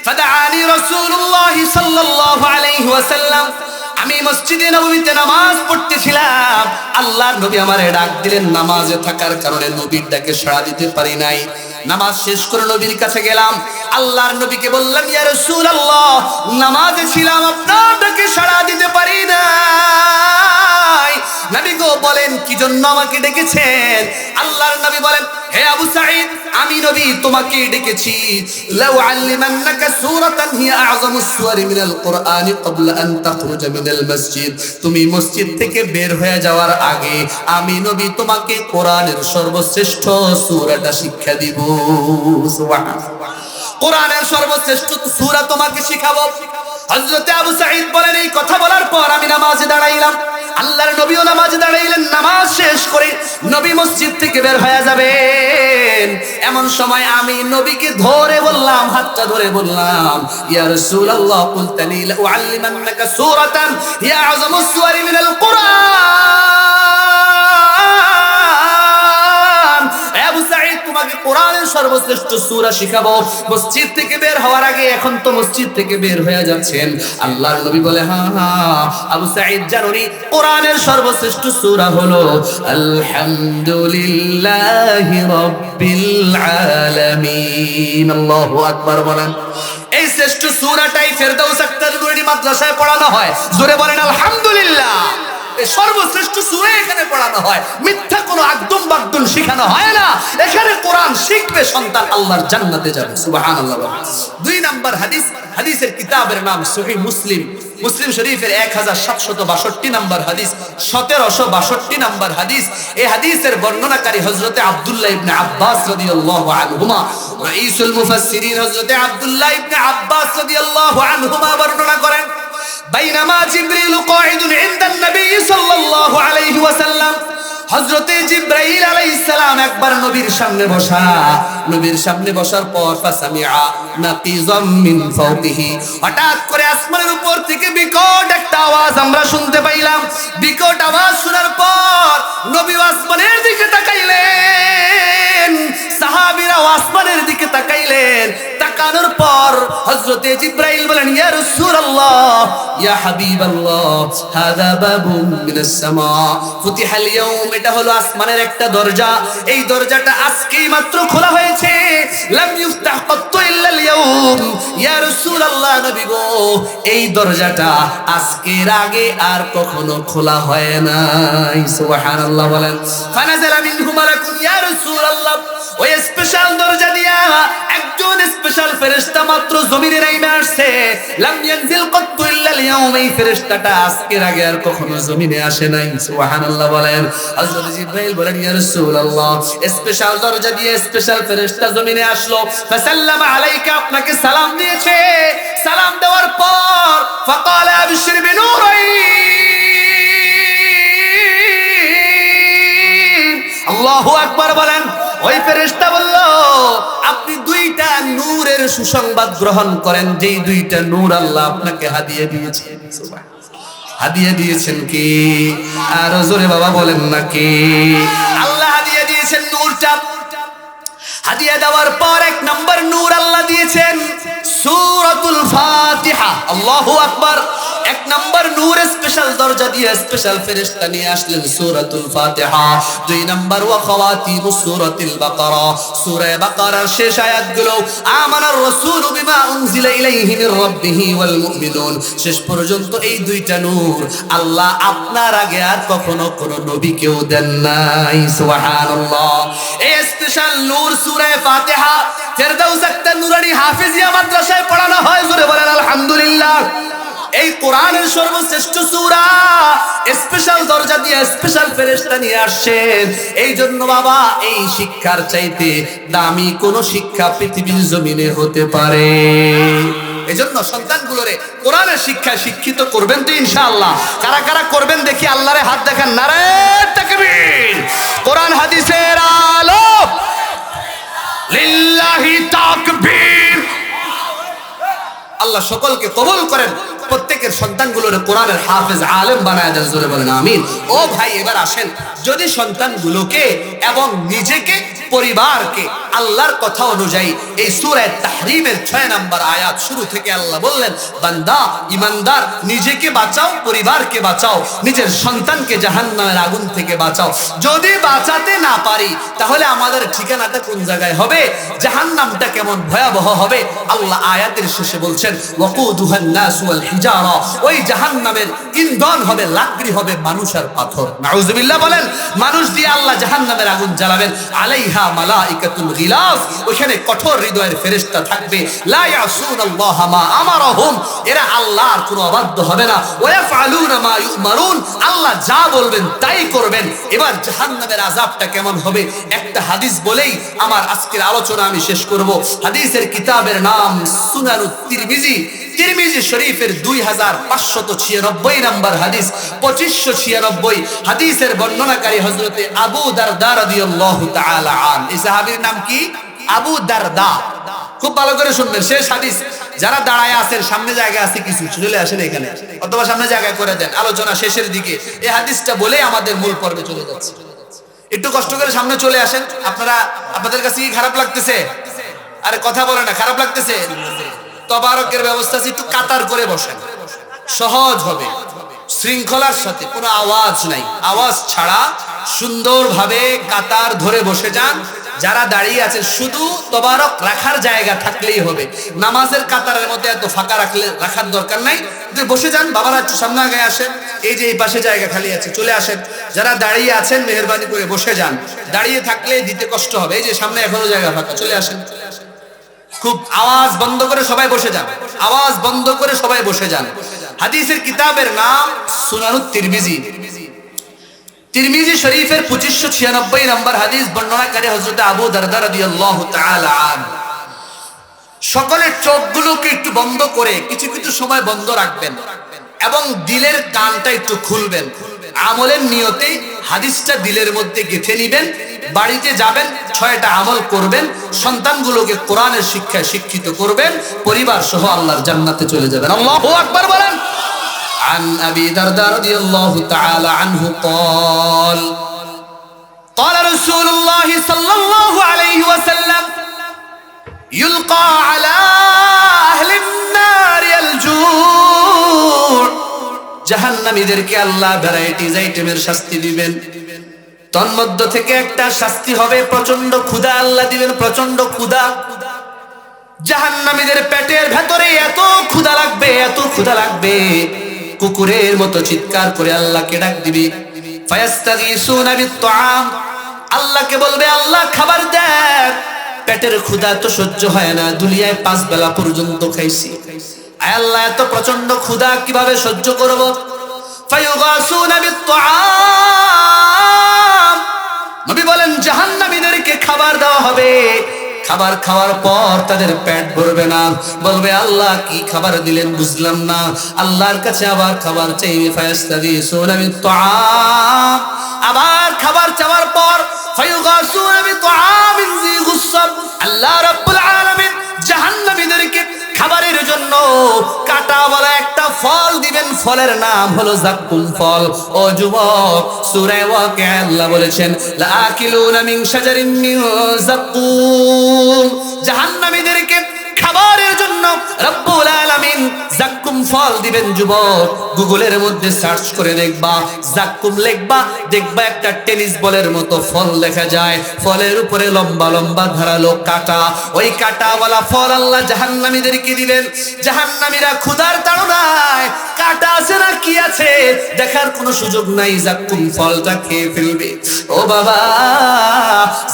فدعاني رسول الله صلى الله عليه وسلم আমি মসজিদে নববীতে নামাজ পড়তেছিলাম, আল্লাহর নবী আমারে ডাক দিলেন। নামাজে থাকার কারণে নবীর ডাকে সাড়া দিতে পারি নাই। নামাজ শেষ করে নবীর কাছে গেলাম, আল্লাহর নবীকে বললাম ইয়া রাসূলুল্লাহ, নামাজে ছিলাম, আপনার ডাকে সাড়া দিতে পারি নাই। নবী গো বলেন কি জন্য আমাকে ডেকেছেন? আল্লাহর নবী বলেন, হে আবু সাঈদ, আমি নবী তোমাকে ডেকেছি। লাউ আল্লিমান্নাকা সূরাতান হিয়া আযমুস সুওয়ারি মিনাল কুরআনি ক্বাবলা আন তাখরুজা মিনাল মসজিদ। তুমি মসজিদ থেকে বের হয়ে যাওয়ার আগে আমি নবী তোমাকে কোরআনের সর্বশ্রেষ্ঠ সূরাটা শিক্ষা দিব। সুবহানাল্লাহ। কোরআনের সর্বশ্রেষ্ঠ সূরা তোমাকে শিখাবো। হযরত আবু সাঈদ বলেন, এই কথা বলার পর আমি নামাজে দাঁড়াইলাম। আল্লাহর নবীও নামাজে দাঁড়াইলেন। নামাজ শেষ করে নবী মসজিদ থেকে বের হয়ে যাবেন, এমন সময় আমি নবীকে ধরে বললাম, হাতটা ধরে বললাম, ইয়া রাসূলুল্লাহ কুলতানি লা উআল্লিমান্নাকা সূরাতান হিয়া আযমুস সুওয়ারি মিনাল কুরআন। আবু সাঈদ, তোমাকে কোরআনের সর্বশ্রেষ্ঠ সূরা শিখাবো। মসজিদ থেকে বের হওয়ার আগে, এখন তো মসজিদ থেকে বের হয়ে যাচ্ছেন। আল্লাহর নবী বলে, হ্যাঁ হ্যাঁ আবু সাঈদ জানুনি কোরআনের সর্বশ্রেষ্ঠ সূরা হলো আলহামদুলিল্লাহি রাব্বিল আলামিন। আল্লাহু আকবার বলেন। এই শ্রেষ্ঠ সূরাটাই ফেরদাউস আক্তার নুরানী মাদ্রাসায় পড়ানো হয়। জোরে বলেন আলহামদুলিল্লাহ। সর্বশ্রেষ্ঠ সূরা এখানে পড়ানো হয়, মিথ্যা কোনো আকদম বাকদম শেখানো হয় না। এখানে কোরআন শিখবে সন্তান, আল্লাহর জান্নাতে যাবে। সুবহানাল্লাহ। 2 নাম্বার হাদিস, হাদিসের কিতাবের নাম সহিহ মুসলিম, মুসলিম শরীফের 1762 নম্বর হাদিস, 1762 নম্বর হাদিস। এই হাদিসের বর্ণনাকারী হযরত আব্দুল্লাহ ইবনে আব্বাস রাদিয়াল্লাহু আনহুমা, রাইসুল মুফাসসিরিন হযরত আব্দুল্লাহ ইবনে আব্বাস রাদিয়াল্লাহু আনহুমা বর্ণনা করেন, বাইনামা জিবরিল কাঈদুন ইনদান নবী সাল্লাল্লাহু আলাইহি ওয়াসাল্লাম, হযরতে জিবরাইল আলাইহিস সালাম একবার নবীর সামনে বসা। নবীর সামনে বসার পর ফাসামিআ নাকিজাম মিন ফাওকিহি, হঠাৎ করে আসমানের উপর থেকে বিকট একটা আওয়াজ আমরা শুনতে পাইলাম। বিকট আওয়াজ শোনার পর নবী আসমানের দিকে তাকাইলেন, সাহাবীরা আসমানের দিকে তাকাইলেন। তাকানোর পর হযরতে জিবরাইল বলেন, ইয়া রাসূলুল্লাহ, ইয়া হাবিবাল্লাহ, হাযা বাবুন মিনাস সামা ফুতিহাল ইয়াউম, এটা হলো আসমানের একটা দরজা, এই দরজাটা আজকেই মাত্র খোলা হয়েছে। লাম ইফতাহ কাত্তু ইল্লাল ইয়াউম, ইয়া রাসূলুল্লাহ, নবী গো, এই দরজাটা আজকের আগে আর কখনো খোলা হয় নাই। সুবহানাল্লাহ বলেন। ফানাজালা মিনহু মালাকুন, ইয়া রাসূলুল্লাহ, ওই স্পেশাল দরজা দিয়া একজন স্পেশাল ফেরেশতা মাত্র জমিনে নেমে আসছে। লাম ইয়ানজিল কাত্তু ইল্লাল ইয়াউম, এই ফেরেশতাটা আজকের আগে আর কখনো জমিনে আসে নাই। সুবহানাল্লাহ বলেন। হযরত জিবরাইল বলেন, ইয়া রাসূলুল্লাহ, স্পেশাল দরজা দিয়ে স্পেশাল ফেরেশতা জমিনে আসলো, ফাসাল্লামা আলাইকা, আপনাকে সালাম দিয়েছে। সালাম দেওয়ার পর ফাকালা আবশির বিনুরাইন, আল্লাহু আকবার বলেন। ওই ফেরেশতা বলল, আপনি দুইটা নূরের সুসংবাদ গ্রহণ করেন, যেই দুইটা নূর আল্লাহ আপনাকে হাদিয়া দিয়েছেন। হাদিয়া দিয়েছেন কি? আর জোরে বাবা বলেন না কি? আল্লাহ হাদিয়া দিয়েছেন নূরটা। হাদিয়া দেওয়ার পর এক নম্বর নূর আল্লাহ দিয়েছেন সূরাতুল ফাতিহা। আল্লাহু আকবার। এক নম্বর নূর স্পেশাল দরজা দিয়ে স্পেশাল ফেরেশতা নিয়ে আসলেন সূরাতুল ফাতিহা। দুই নম্বর ওয়া খাওয়াতিমুস সূরাতুল বাকারা, সূরা বাকারার শেষ আয়াতগুলো আমানার রাসূলু বিমা উনজিলা ইলাইহি মির রাব্বিহি ওয়াল মুমিনুন, শেষ পর্যন্ত এই দুইটা নূর আল্লাহ আপনার আগে আর কখনো কোন নবীকেও দেন নাই। সুবহানাল্লাহ। এই স্পেশাল নূর সূরা ফাতিহা ফেরদাউস একটা নুরানি হাফেজিয়া মাদ্রাসায় পড়ানো হয়। জোরে বলেন আলহামদুলিল্লাহ। এই কোরআনের সর্বশ্রেষ্ঠ সূরা স্পেশাল দরজা দিয়ে স্পেশাল ফেরেশতা নিয়ে আসছেন। এই জন্য বাবা, এই শিক্ষার চাইতে দামি কোন শিক্ষা পৃথিবীর জমিনে হতে পারে? এজন্য সন্তানগুলোরে কোরআনের শিক্ষায় শিক্ষিত করবেন তো ইনশাআল্লাহ। কারা কারা করবেন দেখি, আল্লাহরে হাত দেখান। নারায়ে তাকবীর। কোরআন হাদিসের আলো, লিল্লাহি তাকবীর। আল্লাহ সকলকে কবুল করেন, প্রত্যেকের সন্তানগুলোর কোরআনের হাফেজ আলেম বানায় দেন। জোরে বলেন আমিন। ও ভাই, এবার আসেন, যদি সন্তানগুলোকে এবং নিজেকে, পরিবারকে আল্লাহর কথা অনুযায়ী এই সূরা তাহরিমের 6 নম্বর আয়াত শুরু থেকে আল্লাহ বললেন, বান্দা ইমানদার, নিজেকে বাঁচাও, পরিবারকে বাঁচাও, নিজের সন্তানকে জাহান্নামের আগুন থেকে বাঁচাও। যদি বাঁচাতে না পারি তাহলে আমাদের ঠিকানাটা কোন জায়গায় হবে, জাহান্নামটা কেমন ভয়াবহ হবে? আল্লাহ আয়াতের শেষে বলছেন, ওয়াকুদুহান নাস ওয়াল হিজারা, ওই জাহান্নামের ইন্ধন হবে, লাকড়ি হবে মানুষ আর পাথর। নাউজুবিল্লাহ বলেন। মানুষ দিয়ে আল্লাহ জাহান্নামের আগুন জ্বালাবেন। আলাইহা মালাইকাতুল গিলাজ, ওখানে কঠোর হৃদয়ের ফেরেশতা থাকবে। লা ইয়াসুনাল্লাহ মা আমারহুম, এরা আল্লাহর কোনো অবাধ্য হবে না। ওয়া ইয়াফআলুনা মা ইউমারুন, আল্লাহ যা বলবেন তাই করবেন। এবার জাহান্নামের আযাবটা কেমন হবে একটা হাদিস বলেই আমার আজকের আলোচনা আমি শেষ করব। হাদিসের কিতাবের নাম সুনানুত তিরমিজি। তিরমিজি শরীফের 2596 নম্বর হাদিস, 2596 হাদিসের বর্ণনাকারী হযরতে আবু দারদা রাদিয়াল্লাহু তাআলা আন। এই সাহাবীর নাম কি? আবু দারদা। খুব ভালো করে শুনবেন, শেষ হাদিস। যারা দাঁড়ায় আছেন, সামনে জায়গা আছে কিছু, চলে আসেন এখানে, অথবা সামনে জায়গা করে দেন, আলোচনা শেষের দিকে এই হাদিসটা বলে আমাদের মূল পর্বে চলে যাচ্ছে। একটু কষ্ট করে সামনে চলে আসেন। আপনাদের কাছে কি খারাপ লাগতেছে? আরে কথা বলে না, খারাপ লাগতেছে? তবারকের ব্যবস্থা আছে, একটু কাতার করে বসেন, সহজ হবে, শৃঙ্খলার সাথে, কোনো আওয়াজ নাই, আওয়াজ ছাড়া সুন্দরভাবে কাতার ধরে বসে যান। যারা দাঁড়িয়ে আছে শুধু তবারক রাখার জায়গা থাকলেই হবে, নামাজের কাতারের মধ্যে এত ফাঁকা রাখার দরকার নাই। বসে যান। বাবারা একটু সামনে আগে আসেন, এই যে এই পাশে জায়গা খালি আছে, চলে আসেন। যারা দাঁড়িয়ে আছেন মেহেরবানি করে বসে যান, দাঁড়িয়ে থাকলে দিতে কষ্ট হবে। এই যে সামনে এখনো জায়গা ফাঁকা, চলে আসেন। খুব আওয়াজ বন্ধ করে সবাই বসে যান, আওয়াজ বন্ধ করে সবাই বসে যান। হাদিসের কিতাবের নাম সুনানুত তিরমিজি। তিরমিজি শরীফের 2596 নম্বর হাদিস, বর্ণনাকারী হযরত আবু দারদা রাদিয়াল্লাহু তাআলা আন। সকলের চোখগুলোকে একটু বন্ধ করে কিছু কিছু সময় বন্ধ রাখবেন এবং দিলের কানটা একটু খুলবেন। আমলের নিয়তে হাদিসটা দিলের মধ্যে গেঁথে নিবেন। বাড়িতে যাবেন, 6টা আমল করবেন, সন্তানগুলোকে কোরআনের শিক্ষায় শিক্ষিত করবেন, পরিবার সহ আল্লাহর জান্নাতে চলে যাবেন। আল্লাহু আকবার বলেন। عن أبي درداء رضي الله تعالى عنه قال قال رسول الله صلى الله عليه وسلم يلقى على জাহান্নামীদেরকে আল্লাহ ভ্যারাইটিজ আইটেমের শাস্তি দিবেন। তন্মধ্য থেকে একটা শাস্তি হবে প্রচন্ড ক্ষুধা আল্লাহ দিবেন, প্রচন্ড ক্ষুধা। জাহান্নামীদের পেটের ভেতরে এত ক্ষুধা লাগবে, এত ক্ষুধা লাগবে, কুকুরের মতো চিৎকার করে আল্লাহকে ডাক দিবে। ফায়াস্তাগীসুনা বিত-তাআম, আল্লাহকে বলবে আল্লাহ খাবার দেন, পেটের ক্ষুধা তো সহ্য হয় না, দুনিয়ায় 5 বেলা পর্যন্ত খাইছি, আয় আল্লাহ এত প্রচন্ড ক্ষুধা কিভাবে সহ্য করব? ফায়ুগাসুনা বিত-তাআম, নবী বলেন জাহান্নামীদেরকে খাবার দেওয়া হবে। খাবার খাওয়ার পর তাদের পেট ভরবে না, বলবে আল্লাহ কি খাবার দিলেন বুঝলাম না, আল্লাহর কাছে আবার খাবার চাইবে। ফায়াস্তাগীসুনা বিত-তাআম, আবার খাবার চাওয়ার পর ফায়ুগাসুনা বিত-তাআমিন যী গুসসাব, আল্লাহ রাব্বুল আলামিন জাহান্নামীদেরকে খাবারের জন্য কাঁটাওয়ালা একটা ফল দিবেন, ফলের নাম হলো যাক্কুম ফল। ও যুবক, সূরা ওয়াকিয়া আল্লাহ বলেছেন লাআকিলুনা মিন শাজারিন মিন যাক্কুম, জাহান্নামীদেরকে খাবারের জন্য রব্বুল আলামিন যাক্কুম ফল দিবেন। যুবক, গুগলের মধ্যে সার্চ করে দেখবা, যাক্কুম লিখবা, দেখবা একটা টেনিস বলের মতো ফল দেখা যায়, ফলের উপরে লম্বা লম্বা ধারালো কাঁটা, ওই কাঁটাওয়ালা ফল আল্লাহ জাহান্নামীদেরকে দিবেন। জাহান্নামীরা ক্ষুধার তাড়নায় কাঁটা আছে না কি আছে দেখার কোনো সুযোগ নাই, যাক্কুম ফলটা খেয়ে ফেলবে। ও বাবা,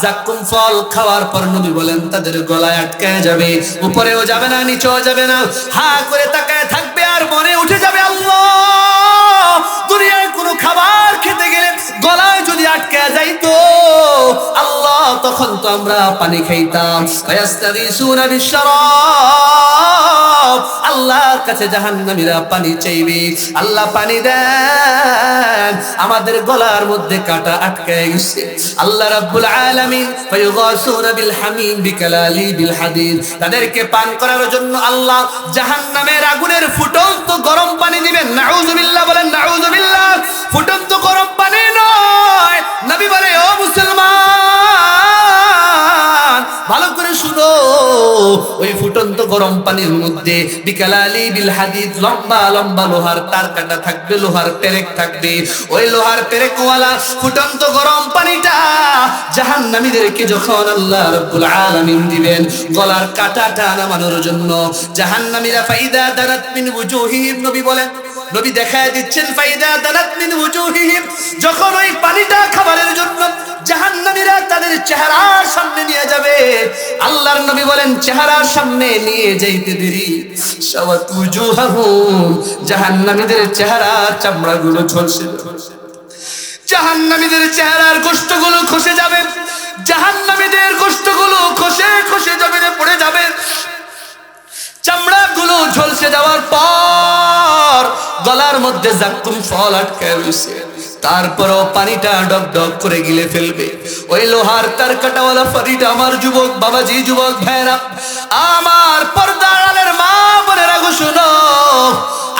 যাক্কুম ফল খাওয়ার পর নবী বলেন তাদের গলায় আটকায় যাবে, উপরেও যাবে না, নিচেও যাবে না, হা করে তাকায় থাকবে আর মনে উঠে যাবে আল্লাহ, দুনিয়ায় কোনো খাবার খেতে গেলে গলায় যদি আটকায় যাইতো আল্লাহ, তখন তো আমরা পানি খাইতাম। ফায়াস্তাগীসুনা বিশ-শারাব, আল্লাহর কাছে জাহান্নামীরা পানি চাইবে, আল্লাহ পানি দেন, আমাদের গলার মধ্যে কাঁটা আটকায় গেছে। আল্লাহ রাব্বুল আলামিন ফায়ুগাসুনা বিল হামিম বিকালালি বিল হাদিদ, তাদেরকে পান করার জন্য আল্লাহ জাহান্নামের আগুনের ফুটন্ত গরম পানি দিবেন। নাউযুবিল্লাহ, বলেন নাউযুবিল্লাহ। ফুটন্ত গরম পানি নয়, নবী বলে ও মুসলমান ভালো করে শুনো, ওই ফুটন্ত গরম পানির মধ্যে বিকালালি বিল হাদিদ, লম্বা লম্বা লোহার তার কাটা থাকবে, লোহার পেরেক থাকবে, ওই লোহার পেরেকওয়ালা ফুটন্ত গরম পানিটা জাহান্নামীদেরকে যখন আল্লাহ রাব্বুল আলামিন দিবেন গলার কাঁটাটা নামানোর জন্য, জাহান্নামীরা ফাইদা দানাত মিন ওয়াজুহিহিম, নবী বলেন, নবী দেখায় দিচ্ছেন ফাইদা দানাত মিন ওয়াজুহিহিম, যখন ওই পানিটা খাবারের জন্য জাহান্নামীরা তাদের চেহারার সামনে নিয়ে যাবে, আল্লাহর নবী বলেন চেহারার সামনে নিয়ে যাইতে দেরি সাওয়াত ওয়াজুহাহুম, জাহান্নামীদের চেহারার চামড়াগুলো ঝলসে যাবে, জাহান্নামীদের চেহারার গোশতগুলো খসে যাবে, জাহান্নামীদের গোশতগুলো খসে খসে জমিনে পড়ে যাবে, চামড়াগুলো ঝলসে যাওয়ার পর গলার মধ্যে যাক্কুম ফল আটকে রয়েছে, তারপরও পানিটা ডক ডক করে গিলে ফেলবে। ওই লোহার তার কাটাওয়ালা পানিটা আমার যুবক বাবাজি, যুবক ভাইরা, আমার পর্দার আড়ালের মা বোনেরা গো শুনো,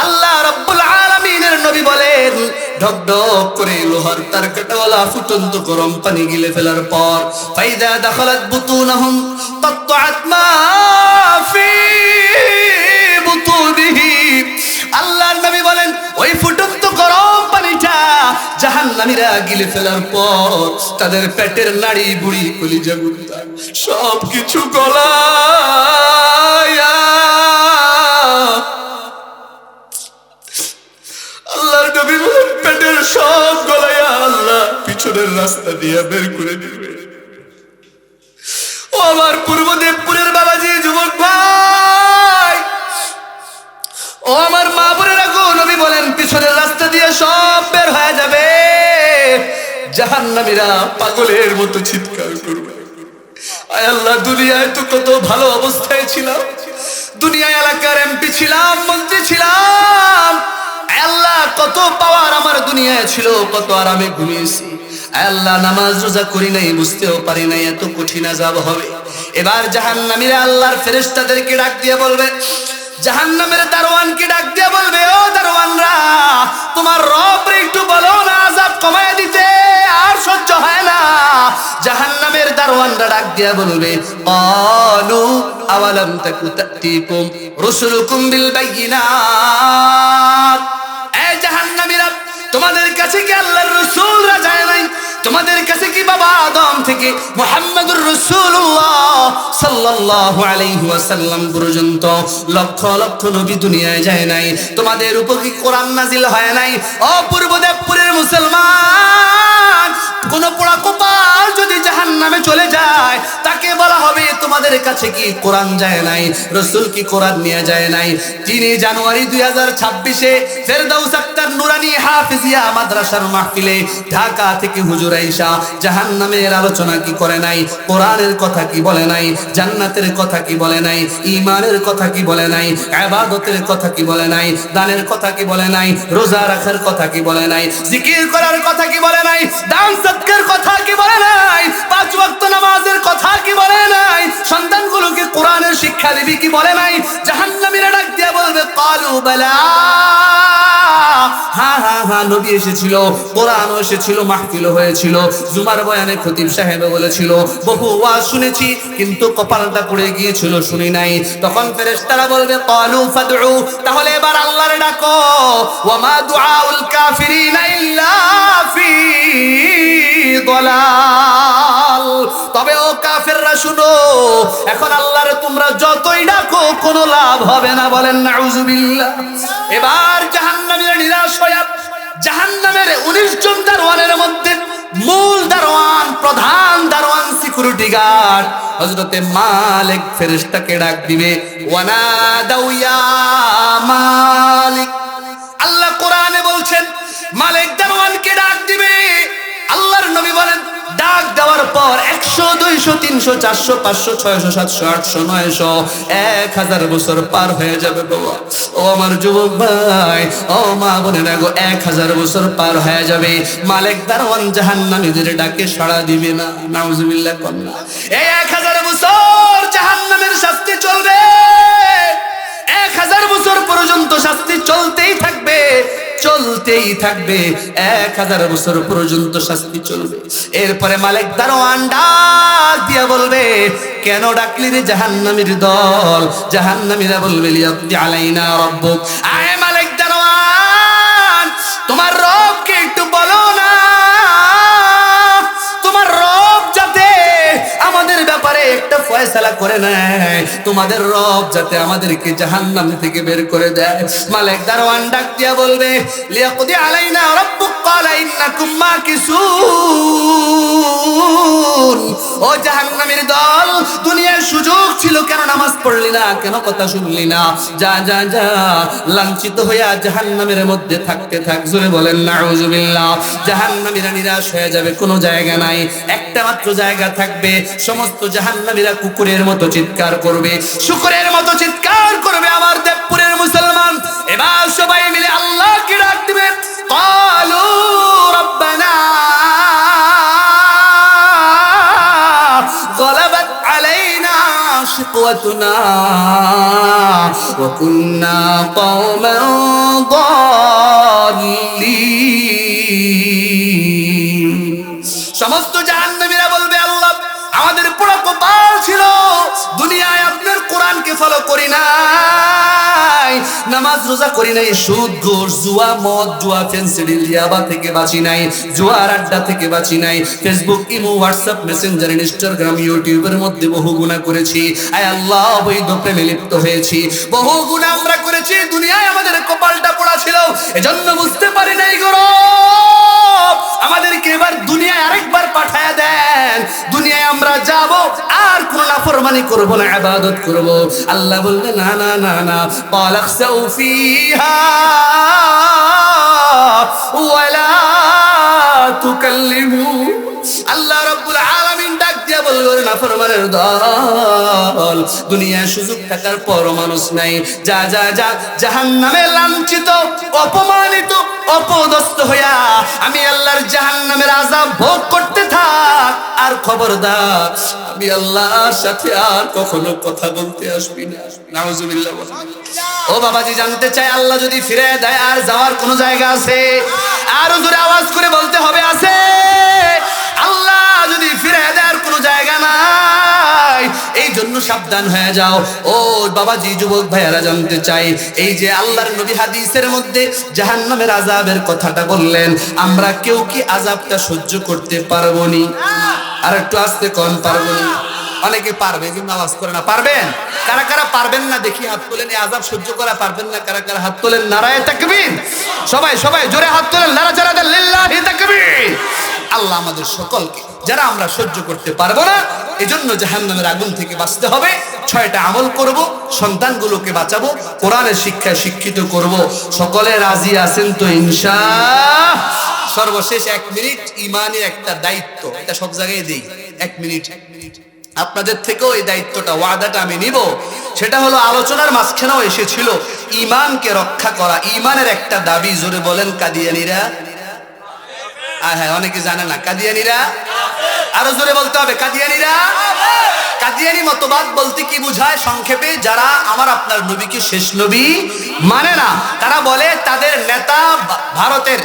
আল্লাহ রাব্বুল আলামিনের নবী বলেন ঢক ঢক করে লোহার তার কাটাওয়ালা ফুটন্ত গরম পানি গিলে ফেলার পর ফাইদা দাখালাত বুতুনাহুম তাতআত মা ফি বুতুনিহি, আল্লাহর নবী বলেন ওই ফুটন্ত গরম পানিটা জাহান্নামীরা গিলে ফেলার পর তাদের পেটের নাড়ি বুড়ি কলিজা গুর্দা সব কিছু গলায়া, আল্লাহর নবী বলেন পেটের সব গলায়া আল্লাহ পিছনের রাস্তা দিয়ে বের করে দিবে। ও আমার পূর্বদেবপুরের বাবাজি, যুবক ভাই, ও আমার মা বোনেরা গো, নবী বলেন পিছনের রাস্তা দিয়ে সব বের হয়ে যাবে, জাহান্নামীরা পাগলের মতো চিৎকার করবে, আয় আল্লাহ দুনিয়ায় তো কত ভালো অবস্থায় ছিলাম, দুনিয়ায় এলাকার এমপি ছিলাম, মন্ত্রী ছিলাম, আয় আল্লাহ কত পাওয়ার আমার দুনিয়ায় ছিল, কত আরামে ঘুমিয়েছি, আয় আল্লাহ নামাজ রোজা করি নাই, বুঝতেও পারি নাই এত কঠিন আযাব হবে। এবার জাহান্নামীরা আল্লাহর ফেরেশতাদেরকে ডাক দিয়ে বলবে, জাহান্নামের দারোয়ানকে ডাক দিয়ে বলবে, ও দারোয়ানরা তোমার রব একটু বলো না আযাব কমায় দিতে, আর সহ্য হয় না। জাহান্নামের দারোয়ানরা ডাক দিয়ে বলবে, ক্বালু আওয়ালাম তাকু তাতিকুম রুসুলুকুম বিল বায়িনাত, এই জাহান্নামীরা, তোমাদের কাছে কি আল্লাহর রাসূলরা যায় নাই? তোমাদের কাছে কি বাবা আদম থেকে মুহাম্মদুর রাসূলুল্লাহ সাল্লাল্লাহু আলাইহি ওয়াসাল্লাম পর্যন্ত লক্ষ লক্ষ নবী দুনিয়ায় যায় নাই? তোমাদের উপর কি কোরআন নাজিল হয় নাই? অপূর্ব দেবপুরের মুসলমান, কোন পোড়া কপাল যদি জাহান্নামে চলে যায়, তাকে বলা হবে তোমাদের কাছে কি কোরআন যায় নাই? রাসূল কি কোরআন নিয়ে যায় নাই? 3 জানুয়ারি 2026-এ ফেরদাউস আক্তার নুরানী হাফিজিয়া মাদ্রাসার মাহফিলে ঢাকা থেকে হুজুর আয়েশা জাহান্নামের আলোচনা কি করে নাই? কোরআনের কথা কি বলে নাই? জান্নাতের কথা কি বলে নাই? ঈমানের কথা কি বলে নাই? ইবাদতের কথা কি বলে নাই? দানের কথা কি বলে নাই? রোজা রাখার কথা কি বলে নাই? জিকির করার কথা কি বলে নাই? দান সদকার কথা কি বলে নাই? 5 ওয়াক্ত নামাজের কথা কি বলে নাই? সন্তানগুলোকে কোরআনের শিক্ষা দিবি কি বলে নাই? জাহান্নামীরা ডাক দিয়ে বলবে ক্বালু বালা, হ্যাঁ হ্যাঁ হ্যাঁ, নবী এসেছিল, কোরআনও এসেছিল, মাহফিলও হয়েছিল, জুমার বয়ানে খতিব সাহেব বলেছিল, বহু ওয়াজ শুনেছি, কিন্তু কপালটা পড়ে গিয়েছিল, শুনি নাই। তখন ফেরেশতারা বলবে ক্বালু ফাদউ, তাহলে এবার আল্লাহর ডাকো। ওয়া মা দুআউল কাফিরিনা ইল্লা ফি দালাল। তবে ও কাফেররা শুনো, এখন আল্লাহর তোমরা যতই ডাকো কোনো লাভ হবে না। বলেন নাউজুবিল্লাহ। এবার জাহান্নামীরা নিরাশ হয়ে জাহান্নামের 19 জন দারোয়ানের মধ্যে মূল দারোয়ান, প্রধান দারোয়ান, সিকিউরিটি গার্ড হযরতে মালিক ফেরেশতাকে ডাক দিবে, ওয়ানাদাউ ইয়া মালিক। আল্লাহ কোরআনে বলছেন মালিক দারোয়ানকে ডাক দিবে। আল্লাহর নবী বলেন ডাক দেওয়ার পর 100, 200, 300, 400, 500, 600, 700, 800, 900, 1000 বছর পার হয়ে যাবে বাবা। ও আমার যুবক ভাই, ও মা বোনেরা গো, 1000 বছর পার হয়ে যাবে, মালিক দারওয়ান জাহান্নামীদের ডাকে সাড়া দিবে না। নাউজুবিল্লাহ কন্যা। এই 1000 বছর জাহান্নামের শাস্তি চলবে, 1000 বছর পর্যন্ত শাস্তি চলতেই থাকবে, চলতেই থাকবে, 1000 বছর পর্যন্ত শাস্তি চলবে। এরপরে মালিক দারোয়ান ডাক দিয়া বলবে, কেন ডাকলি রে জাহান্নামীর দল? জাহান্নামীরা বলবে লিয়াকদি আলাইনা রাব্বুক। আয় মালিক দারোয়ান, তোমার রবকে একটু বলো না, তোমার রব যাতে আমাদের ব্যাপারে একটা ফয়সালা করে নেয়, তোমাদের রব যাতে আমাদেরকে জাহান্নাম থেকে বের করে দেয়। মালিক দারওয়ান ডাক দিয়া বলবে লিয়াকদি আলাইনা রাব্বুক ক্বালা ইন্নাকুম মাকিসুন। ও জাহান্নামের দল, দুনিয়ার সুযোগ ছিল, কেন নামাজ পড়লি না, কেন কথা শুনলি না? যা যা যা, লাঞ্ছিত হইয়া জাহান্নামের মধ্যে থাকতে থাক। জোরে বলেন নাউজুবিল্লাহ। জাহান্নামীরা নিরাশ হয়ে যাবে, কোনো জায়গা নাই, একটা মাত্র জায়গা থাকবে। সমস্ত জাহান্নামীরা কুকুরের মতো চিৎকার করবে, শুকরের মতো চিৎকার করবে। আমার দেবপুরের মুসলমান, এবার সবাই মিলে আল্লাহকে ডাক দিবে, ক্বালু রাব্বানা গলাবাত আলাইনা শিকওয়াতুনা ওয়া কুন্না কওমান দাল্লিন। সমস্ত জাহান্নামীরা বলবে আল্লাহ, আমাদের পোড়া কপাল ছিল, দুনিয়ায় আপনার কোরআনকে ফলো করি নাই, নামাজ রোজা করি নাই, সুদ ঘুষ জুয়া মদ জুয়া ফেন্সিডিল ইয়াবা থেকে বাঁচি নাই, জুয়ার আড্ডা থেকে বাঁচি নাই, Facebook imo WhatsApp Messenger Instagram ইউটিউবের মধ্যে বহু গুনাহ করেছি। আয় আল্লাহ, বৈধ প্রেমে লিপ্ত হয়েছি, বহু গুনাহ আমরা করেছি। দুনিয়ায় আমাদের কপালটা পোড়া ছিল, এজন্য বুঝতে পারি নাই গো রব, আমাদেরকে এবার দুনিয়ায় আরেকবার পাঠায়া দেন, দুনিয়ায় আমরা যাব, আর কোন নাফরমানি করব না, ইবাদত করব। আল্লাহ বলবে না না না না, ক্বালাখসাউ ফিহা ওয়ালা তুকাল্লিমু। আল্লাহ রাব্বুল আলামিন ডাক দিয়া বলবে, নাফরমানের দল, দুনিয়ায় সুযোগ থাকার পর মানুষ নাই, যা যা যা, জাহান্নামে লাঞ্ছিত, অপমানিত, অপদস্থ হইয়া আমি আল্লাহর জাহান্নামের আযাব ভোগ করতে থাক। আর খবরদার, আমি আল্লাহর সাথে আর কখনো কথা বলতে আসবি না। নাউজুবিল্লাহ। ও বাবাজি, জানতে চাই আল্লাহ যদি ফিরে দেয় আর যাওয়ার কোন জায়গা আছে? আর জোরে আওয়াজ করে বলতে হবে, আছে। আল্লাহ যদি ফিরে দেয় আর কোন জায়গা নাই। এই জন্য সাবধান হয়ে যাও। ও বাবাজি, যুবক ভাইয়ারা জানতে চাই, এই যে আল্লাহর নবী হাদিসের মধ্যে জাহান্নামের আযাবের কথাটা বললেন, আমরা কেউ কি আযাবটা সহ্য করতে পারবো নি? আর একটু আস্তে কোন পারবো নি? অনেকে পারবে কিন্তু আওয়াজ করে না। পারবেন? কারা কারা পারবেন না দেখি হাত তোলেন। এই আযাব সহ্য করা পারবেন না কারা কারা? হাত তোলেন। নারায়ে তাকবীর। সবাই সবাই জোরে হাত তোলেন। নারায়ে তাকবীর, লিল্লাহি তাকবীর। আল্লাহ আমাদের সকলকে, যারা আমরা সহ্য করতে পারবো না, এজন্য জাহান্নামের আগুন থেকে বাঁচতে হবে, 6টা আমল করব, সন্তানগুলোকে বাঁচাবো, কোরআনের শিক্ষায় শিক্ষিত করব। সকলে রাজি আছেন তো ইনশাআল্লাহ? সর্বশেষ 1 মিনিট, ইমানের একটা দায়িত্ব, এটা সব জায়গায় দেই। 1 মিনিট আপনাদের থেকেও এই দায়িত্বটা, ওয়াদাটা আমি নিব। সেটা হলো, আলোচনার মাঝখানেও এসেছিল, ইমানকে রক্ষা করা ইমানের একটা দাবি। জোরে বলেন কাদিয়ানীরা। হ্যাঁ, অনেকে জানে না কাদিয়ানীরা। আরো জোরে বলতে হবে, কাদিয়ানীরা। কাদিয়ানী মতবাদ বলতে কি বুঝায়? সংক্ষেপে, যারা আমার আপনার নবীকে শেষ নবী মানে না, তারা বলে তাদের নেতা ভারতের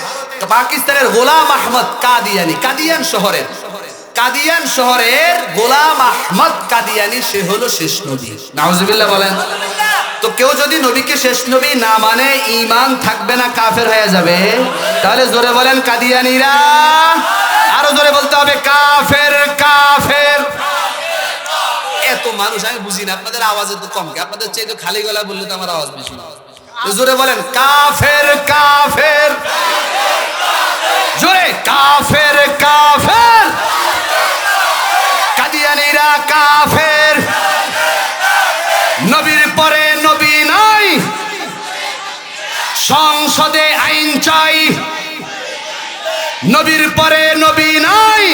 পাকিস্তানের গোলাম আহমদ কাদিয়ানী, কাদিয়ান শহরের গোলাম আহমদ কাদিয়ানী, সে হলো শেষ নবী। নাউজুবিল্লাহ বলেন। তো কেউ যদি নবীকে শেষ নবী না মানে, ঈমান থাকবে না, কাফের হয়ে যাবে। তাহলে জোরে বলেন কাদিয়ানীরা। আরো জোরে বলতে হবে, কাফের কাফের। এত মানুষ আমি বুঝি না, আপনাদের আওয়াজ একটু কম, আপনাদের চেয়ে তো খালি গলা বললে তো আমার আওয়াজ বেশি। জোরে বলেন কাফের কাফের। জোরে, কাফের কাফের। কাদিয়ানীরা কাফের। নবীর পরে নবী নাই, সংসদে আইন চাই। নবীর পরে নবী নাই,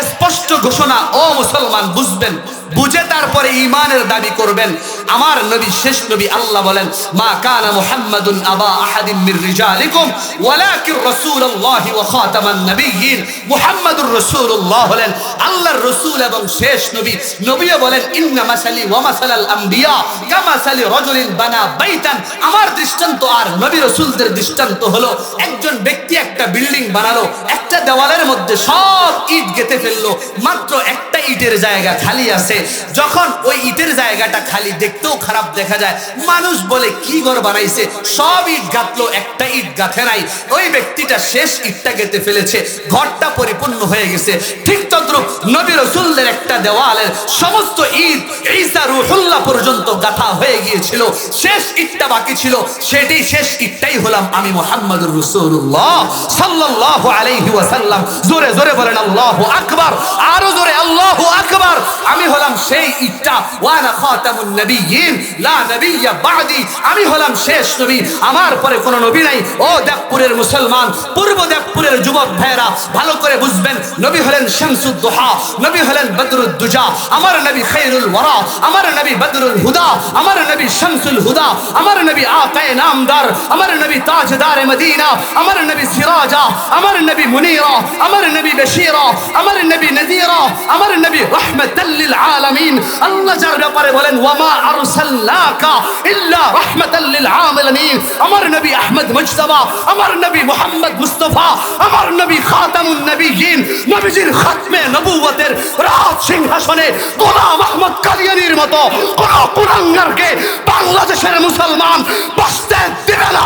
স্পষ্ট ঘোষণা। ও মুসলমান, বুঝবেন, বুঝে তারপরে ঈমানের দাবি করবেন। আমার নবী শেষ নবী। আল্লাহ বলেন, মা কানা মুহাম্মাদুন আবা আহাদিন মির রিজালিকুম ওয়ালাকিন রাসূলুল্লাহি ওয়া খাতামান নবিয়্যিন। মুহাম্মাদুর রাসূলুল্লাহ হলেন আল্লাহর রাসূল এবং শেষ নবী। নবীও বলেন, ইন্না মাসালি ওয়া মাসালাল আম্বিয়া কামাসালি রাজুলিন বানা বাইতান। আমার দৃষ্টান্ত আর নবী রাসূলদের দৃষ্টান্ত হলো, একজন ব্যক্তি একটা বিল্ডিং বানালো, একটা দেওয়ালের মধ্যে সব ইট গেঁথে ফেললো, মাত্র একটা ইটের জায়গা খালি আছে। যখন ওই ইটের জায়গাটা খালি, দেখতেও খারাপ দেখা যায়, মানুষ বলে কি ঘর বানাইছে, সব ইট গাঁথলো, একটা ইট গাঁথে নাই। ওই ব্যক্তিটা শেষ ইটটা গেঁথে ফেলেছে, ঘরটা পরিপূর্ণ হয়ে গেছে। ঠিক তদ্রূপ নবী রাসূলদের একটা দেওয়ালের সমস্ত ইট ঈসা রূহুল্লাহ পর্যন্ত গাঁথা হয়ে গিয়েছিল, শেষ ইটটা বাকি ছিল। সেটাই শেষ ইটটাই হলাম আমি, মুহাম্মাদুর রাসূলুল্লাহ সাল্লাল্লাহু আলাইহি ওয়াসাল্লাম। জোরে জোরে বলেন আল্লাহু আকবার। আরো জোরে আল্লাহু আকবার। আমি হলাম সেই ইটটা, ওয়ানা খাতামুন নবিয়্যিন লা নবিয়্যা বাদি। আমি হলাম শেষ নবী, আমার পরে কোনো নবী নাই। ও দেবপুরের মুসলমান, পূর্ব দেবপুরের যুবক ভাইরা, ভালো করে বুঝবেন, নবী হলেন শামসুদ দুহা, নবী হলেন বদরুদ দুজা। আমার নবী খায়রুল ওয়ারা, আমার নবী বদরুল হুদা, আমার নবী শামসুল হুদা, আমার নবী আকায়ে নামদার, আমার নবী তাজদার মদিনা, আমার নবী সিরাজা, আমার নবী মুনীরা, আমার নবী বশীরা, আমার নবী নযীরা, আমার নবী রাহমাতাল লিল আলামিন। আল্লাহ যার ব্যাপারে বলেন, ওয়ামা আরসালনাকা ইল্লা রাহমাতাল লিল আলামিন। আমার নবী আহমদ মুজতবা, আমার নবী মুহাম্মদ মুস্তাফা, আমার নবী খাতামুন নবিয়্যিন। নবীজির খাতমে নবুয়তের রাজ সিংহাসনে গোলাম আহমদ কাদিয়ানীর মতো কোন কুলাঙ্গারকে বাংলাদেশের মুসলমান বসতে দেবে না,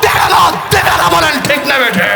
দেবে না, দেবে না। বলেন ঠিক না বেঠে?